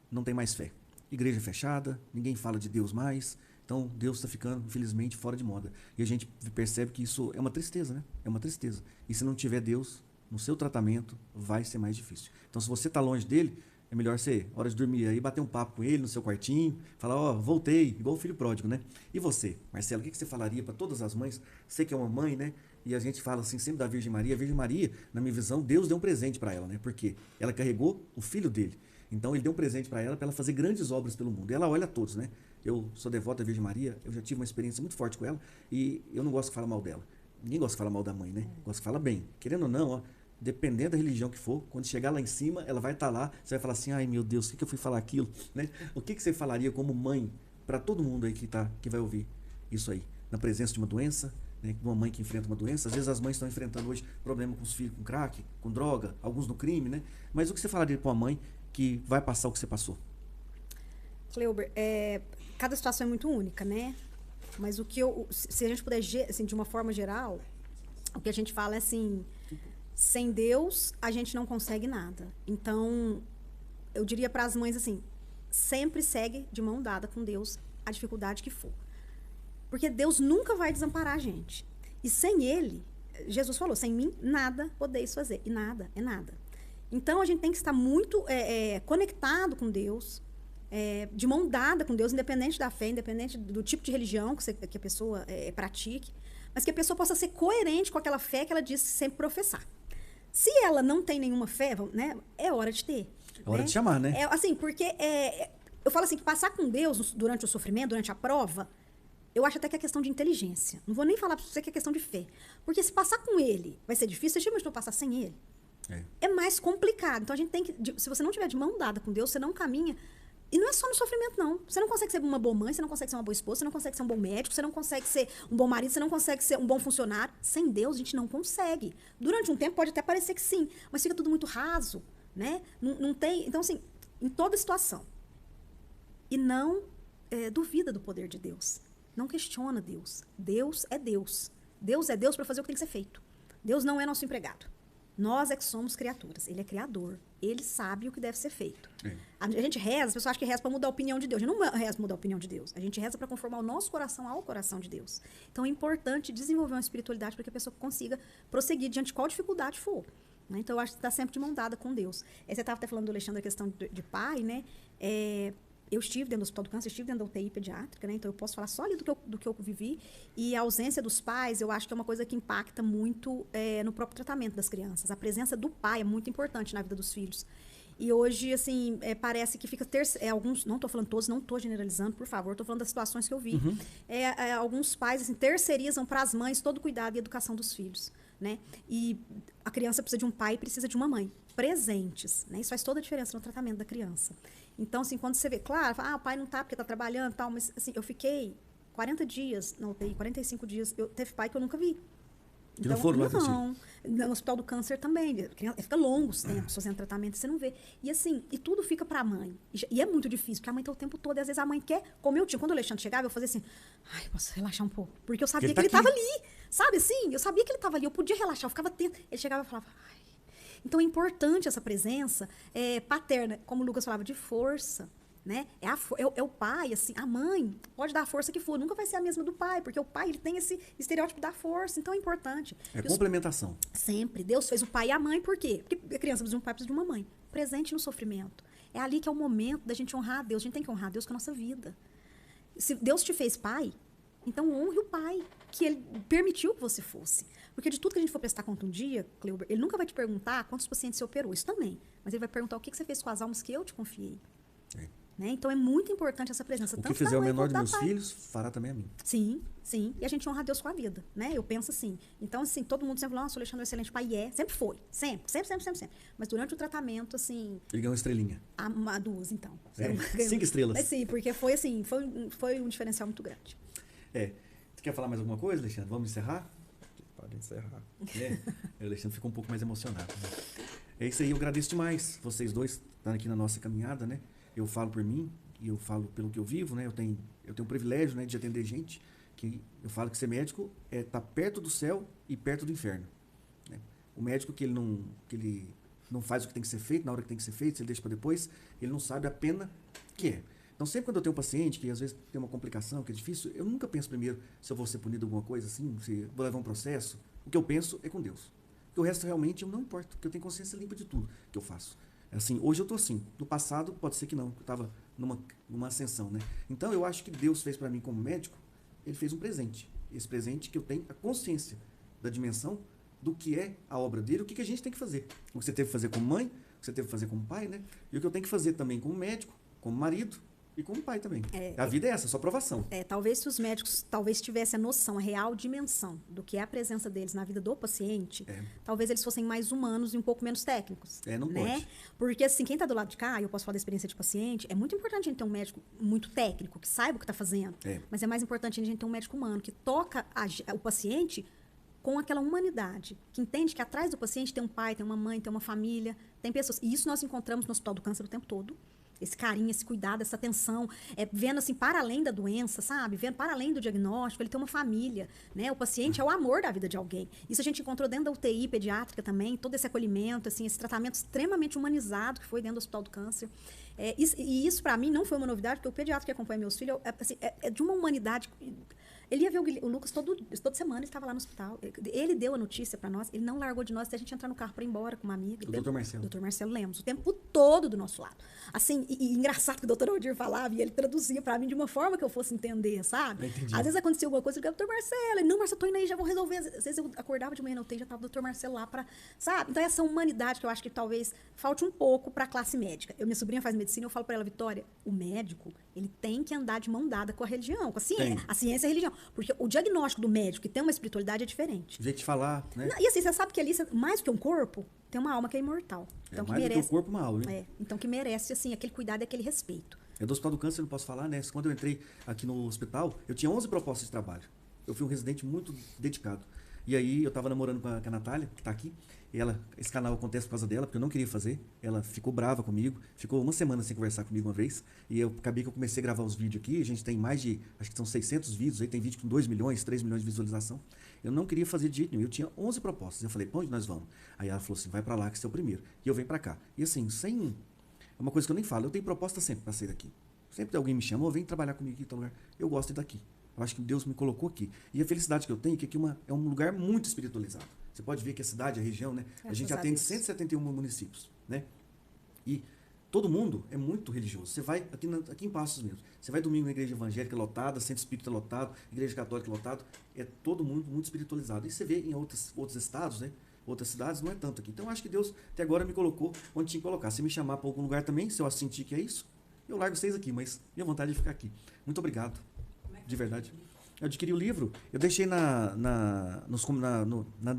não tem mais fé. Igreja fechada, ninguém fala de Deus mais, então Deus está ficando, infelizmente, fora de moda. E a gente percebe que isso é uma tristeza, né? É uma tristeza. E se não tiver Deus no seu tratamento, vai ser mais difícil. Então, se você está longe dele, é melhor você, hora de dormir aí, bater um papo com ele no seu quartinho, falar, voltei, igual o filho pródigo, né? E você, Marcelo, o que você falaria para todas as mães? Você que é uma mãe, né? E a gente fala assim sempre da Virgem Maria. A Virgem Maria, na minha visão, Deus deu um presente para ela, né? Porque ela carregou o filho dele. Então, ele deu um presente para ela fazer grandes obras pelo mundo. E ela olha a todos, né? Eu sou devota da Virgem Maria, eu já tive uma experiência muito forte com ela e eu não gosto de falar mal dela. Ninguém gosta de falar mal da mãe, né? Gosta de falar bem. Querendo ou não, ó, dependendo da religião que for, quando chegar lá em cima, ela vai estar lá, você vai falar assim, ai meu Deus, o que eu fui falar aquilo? Né? O que você falaria como mãe para todo mundo aí que vai ouvir isso aí? Na presença de uma doença, né? Uma mãe que enfrenta uma doença, às vezes as mães estão enfrentando hoje problema com os filhos, com crack, com droga, alguns no crime, né? Mas o que você falaria para uma mãe que vai passar o que você passou? Cleuber, cada situação é muito única, né? Mas se a gente puder, assim, de uma forma geral, o que a gente fala é assim, sem Deus, a gente não consegue nada. Então, eu diria para as mães assim, sempre segue de mão dada com Deus a dificuldade que for. Porque Deus nunca vai desamparar a gente. E sem Ele, Jesus falou, sem mim, nada podeis fazer. E nada é nada. Então, a gente tem que estar muito conectado com Deus, de mão dada com Deus, independente da fé, independente do tipo de religião que a pessoa pratique, mas que a pessoa possa ser coerente com aquela fé que ela diz sempre professar. Se ela não tem nenhuma fé, né, é hora de ter. É hora de chamar, né? Assim, porque eu falo assim, que passar com Deus durante o sofrimento, durante a prova, eu acho até que é questão de inteligência. Não vou nem falar para você que é questão de fé. Porque se passar com Ele vai ser difícil, você já imaginou passar sem Ele? É mais complicado. Então, a gente tem que... Se você não tiver de mão dada com Deus, você não caminha... E não é só no sofrimento, não. Você não consegue ser uma boa mãe, você não consegue ser uma boa esposa, você não consegue ser um bom médico, você não consegue ser um bom marido, você não consegue ser um bom funcionário. Sem Deus, a gente não consegue. Durante um tempo pode até parecer que sim, mas fica tudo muito raso, né? Não tem... Então, assim, em toda situação, e não duvida do poder de Deus. Não questiona Deus. Deus é Deus. Deus é Deus para fazer o que tem que ser feito. Deus não é nosso empregado. Nós é que somos criaturas. Ele é criador. Ele sabe o que deve ser feito. A gente reza, as pessoas acham que reza para mudar a opinião de Deus. A gente não reza para mudar a opinião de Deus. A gente reza para conformar o nosso coração ao coração de Deus. Então é importante desenvolver uma espiritualidade para que a pessoa consiga prosseguir diante de qual dificuldade for. Né? Então eu acho que está sempre de mão dada com Deus. Você estava até falando do Alexandre, a questão de pai, né? Eu estive dentro do Hospital do Câncer, estive dentro da UTI pediátrica, né? Então eu posso falar só ali do que eu vivi. E a ausência dos pais, eu acho que é uma coisa que impacta muito no próprio tratamento das crianças. A presença do pai é muito importante na vida dos filhos. E hoje, assim, parece que fica... alguns, não estou falando todos, não estou generalizando, por favor, estou falando das situações que eu vi. Alguns pais, assim, terceirizam para as mães todo o cuidado e educação dos filhos, né? E a criança precisa de um pai e precisa de uma mãe. Presentes, né? Isso faz toda a diferença no tratamento da criança. Então, assim, quando você vê, claro, o pai não tá porque tá trabalhando e tal, mas, assim, eu fiquei 40 dias na UTI, 45 dias, teve pai que eu nunca vi. Que não foram lá não, no Hospital do Câncer também, fica longos tempos fazendo tratamento, você não vê. E assim, e tudo fica pra mãe. E é muito difícil, porque a mãe tá o tempo todo, e às vezes a mãe quer, como eu tinha, quando o Alexandre chegava, eu fazia assim, ai, posso relaxar um pouco, porque eu sabia que ele tava ali, sabe assim? Eu sabia que ele tava ali, eu podia relaxar, eu ficava atenta. Ele chegava e falava, ai. Então é importante essa presença paterna, como o Lucas falava, de força. Né? É o pai, assim, a mãe pode dar a força que for, nunca vai ser a mesma do pai, porque o pai ele tem esse estereótipo da força, então é importante. Complementação. Sempre. Deus fez o pai e a mãe, por quê? Porque a criança precisa de um pai, precisa de uma mãe. Presente no sofrimento. É ali que é o momento da gente honrar a Deus. A gente tem que honrar a Deus com a nossa vida. Se Deus te fez pai, então honre o pai, que ele permitiu que você fosse. Porque de tudo que a gente for prestar conta um dia, Cleuber, ele nunca vai te perguntar quantos pacientes você operou, isso também. Mas ele vai perguntar o que você fez com as almas que eu te confiei. Né? Então é muito importante essa presença. O que fizer o menor dos meus filhos, fará também a mim. Sim, sim. E a gente honra a Deus com a vida, né? Eu penso assim. Então, assim, todo mundo sempre fala, nossa, o Alexandre é um excelente pai. E sempre foi. Sempre. Mas durante o tratamento, assim... Ele ganhou uma estrelinha. A 2, então. 5 estrelas. Mas sim, porque foi assim, foi um diferencial muito grande. Você quer falar mais alguma coisa, Alexandre? Vamos encerrar? Pode encerrar. O Alexandre ficou um pouco mais emocionado. Né? É isso aí, eu agradeço demais vocês dois estarem aqui na nossa caminhada, né? Eu falo por mim e eu falo pelo que eu vivo, né? Eu tenho o privilégio, né, de atender gente que eu falo que ser médico é estar perto do céu e perto do inferno. Né? O médico que ele não faz o que tem que ser feito na hora que tem que ser feito, se ele deixa para depois, ele não sabe a pena que é. Então, sempre quando eu tenho um paciente que às vezes tem uma complicação, que é difícil, eu nunca penso primeiro se eu vou ser punido alguma coisa assim, se vou levar um processo. O que eu penso é com Deus. Porque o resto realmente eu não importo, porque eu tenho consciência limpa de tudo que eu faço. Assim, hoje eu tô assim. No passado, pode ser que não, eu estava numa ascensão, né? Então, eu acho que Deus fez para mim como médico, ele fez um presente. Esse presente que eu tenho a consciência da dimensão do que é a obra dele, o que a gente tem que fazer. O que você teve que fazer como mãe, o que você teve que fazer como pai, né? E o que eu tenho que fazer também como médico, como marido e como pai também. A vida é essa, só provação. Talvez se os médicos tivessem a noção, a real dimensão do que é a presença deles na vida do paciente, talvez eles fossem mais humanos e um pouco menos técnicos. Não pode. Porque, assim, quem está do lado de cá, eu posso falar da experiência de paciente, é muito importante a gente ter um médico muito técnico, que saiba o que está fazendo. Mas é mais importante a gente ter um médico humano, que toca o paciente com aquela humanidade, que entende que atrás do paciente tem um pai, tem uma mãe, tem uma família, tem pessoas. E isso nós encontramos no Hospital do Câncer o tempo todo. Esse carinho, esse cuidado, essa atenção, vendo assim para além da doença, sabe? Vendo para além do diagnóstico, ele tem uma família, né? O paciente é o amor da vida de alguém. Isso a gente encontrou dentro da UTI pediátrica também, todo esse acolhimento, assim, esse tratamento extremamente humanizado que foi dentro do Hospital do Câncer. E isso para mim não foi uma novidade, porque o pediatra que acompanha meus filhos é de uma humanidade. Ele ia ver o Lucas toda semana, ele estava lá no hospital. Ele deu a notícia para nós, ele não largou de nós até a gente entrar no carro para ir embora com uma amiga. O Dr. Marcelo. Dr. Marcelo Lemos, o tempo todo do nosso lado. Assim, e engraçado que o Dr. Aldir falava e ele traduzia para mim de uma forma que eu fosse entender, sabe? Às vezes acontecia alguma coisa, eu ligava, Dr. Marcelo, ele, não, Marcelo, tô indo aí, já vou resolver. Às vezes eu acordava de manhã na UTI, já estava o Dr. Marcelo lá para, sabe? Então essa humanidade que eu acho que talvez falte um pouco para a classe médica. Minha sobrinha faz medicina, eu falo para ela, Vitória, o médico, ele tem que andar de mão dada com a religião, com a ciência. A ciência e a religião. Porque o diagnóstico do médico que tem uma espiritualidade é diferente. O jeito de falar, né? E assim, você sabe que ali, mais do que um corpo, tem uma alma que é imortal. Então, mais do que o corpo, uma alma, né? Então, que merece, assim, aquele cuidado e aquele respeito. Do Hospital do Câncer, eu não posso falar, né? Quando eu entrei aqui no hospital, eu tinha 11 propostas de trabalho. Eu fui um residente muito dedicado. E aí eu tava namorando com a Natália, que tá aqui. E esse canal acontece por causa dela, porque eu não queria fazer. Ela ficou brava comigo, ficou uma semana sem conversar comigo uma vez. E eu acabei que eu comecei a gravar os vídeos aqui. A gente tem mais de, acho que são 600 vídeos, aí tem vídeo com 2 milhões, 3 milhões de visualização. Eu não queria fazer de jeito nenhum. Eu tinha 11 propostas. Eu falei, pra onde nós vamos? Aí ela falou assim, vai pra lá que você é o primeiro. E eu venho pra cá. E assim, sem... É uma coisa que eu nem falo. Eu tenho proposta sempre pra sair daqui. Sempre alguém me chama, vem trabalhar comigo aqui em tal lugar. Eu gosto de ir daqui. Eu acho que Deus me colocou aqui. E a felicidade que eu tenho é que aqui é um lugar muito espiritualizado. Você pode ver que a cidade, a região, né? A gente atende 171 municípios, né? E todo mundo é muito religioso. Você vai, aqui em Passos mesmo, você vai domingo na igreja evangélica lotada, centro espírita lotado, igreja católica lotado, é todo mundo muito espiritualizado. E você vê em outros estados, né? Outras cidades, não é tanto aqui. Então, eu acho que Deus até agora me colocou onde tinha que colocar. Se me chamar para algum lugar também, se eu sentir que é isso, eu largo vocês aqui, mas minha vontade é ficar aqui. Muito obrigado, de verdade. Eu adquiri o livro, eu deixei na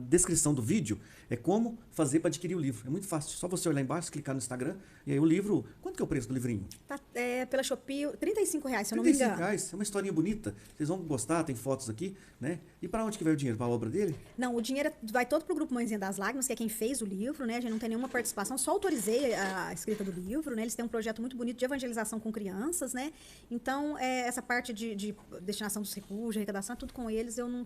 descrição do vídeo, é como fazer para adquirir o livro. É muito fácil, só você olhar embaixo, clicar no Instagram, e aí o livro, quanto que é o preço do livrinho? Tá, pela Shopee, R$35, se eu não me engano. R$35, é uma historinha bonita, vocês vão gostar, tem fotos aqui, né? E para onde que vai o dinheiro? Para a obra dele? Não, o dinheiro vai todo pro Grupo Mãezinha das Lágrimas, que é quem fez o livro, né? A gente não tem nenhuma participação, só autorizei a escrita do livro, né? Eles têm um projeto muito bonito de evangelização com crianças, né? Então, essa parte de destinação dos recursos, de arrecadação, tudo com eles, eu não...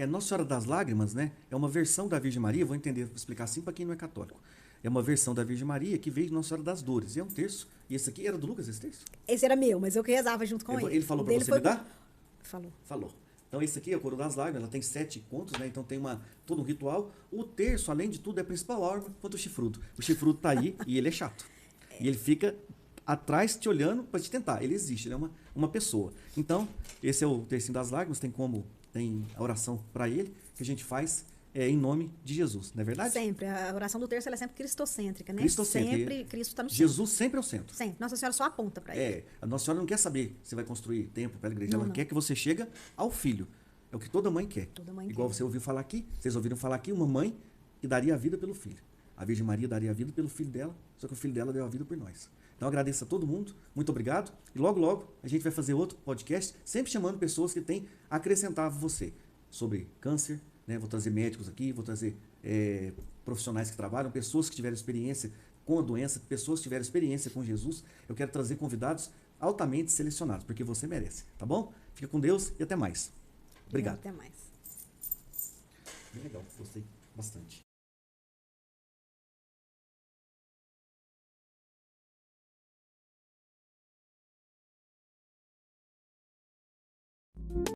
Nossa Senhora das Lágrimas, né? É uma versão da Virgem Maria, vou explicar assim para quem não é católico. É uma versão da Virgem Maria que veio de Nossa Senhora das Dores. E é um terço. E esse aqui era do Lucas, esse terço? Esse era meu, mas eu que rezava junto com ele. Ele falou para você me dar? Falou. Falou. Então esse aqui é o Coro das Lágrimas, ela tem 7 contos, né? Então tem todo um ritual. O terço, além de tudo, é a principal órgão quanto o chifrudo. O chifrudo tá aí e ele é chato. E ele fica atrás te olhando para te tentar. Ele existe, ele é uma pessoa. Então, esse é o tercinho das lágrimas, tem a oração para ele, que a gente faz em nome de Jesus, não é verdade? Sempre. A oração do terço ela é sempre cristocêntrica, né? Cristocêntrica. Sempre Cristo está no centro. Jesus sempre é o centro. Sempre. Nossa Senhora só aponta para ele. A Nossa Senhora não quer saber se vai construir templo para a igreja. Não, Ela não. quer que você chegue ao filho. É o que toda mãe quer. Toda mãe Igual quer. você ouviu falar aqui, vocês ouviram falar aqui, uma mãe que daria a vida pelo filho. A Virgem Maria daria a vida pelo filho dela, só que o filho dela deu a vida por nós. Então, eu agradeço a todo mundo, muito obrigado. E logo, logo, a gente vai fazer outro podcast, sempre chamando pessoas que têm a acrescentar a você sobre câncer, né? Vou trazer médicos aqui, vou trazer profissionais que trabalham, pessoas que tiveram experiência com a doença, pessoas que tiveram experiência com Jesus. Eu quero trazer convidados altamente selecionados, porque você merece, tá bom? Fica com Deus e até mais. Obrigado. Até mais. Bem legal, gostei bastante.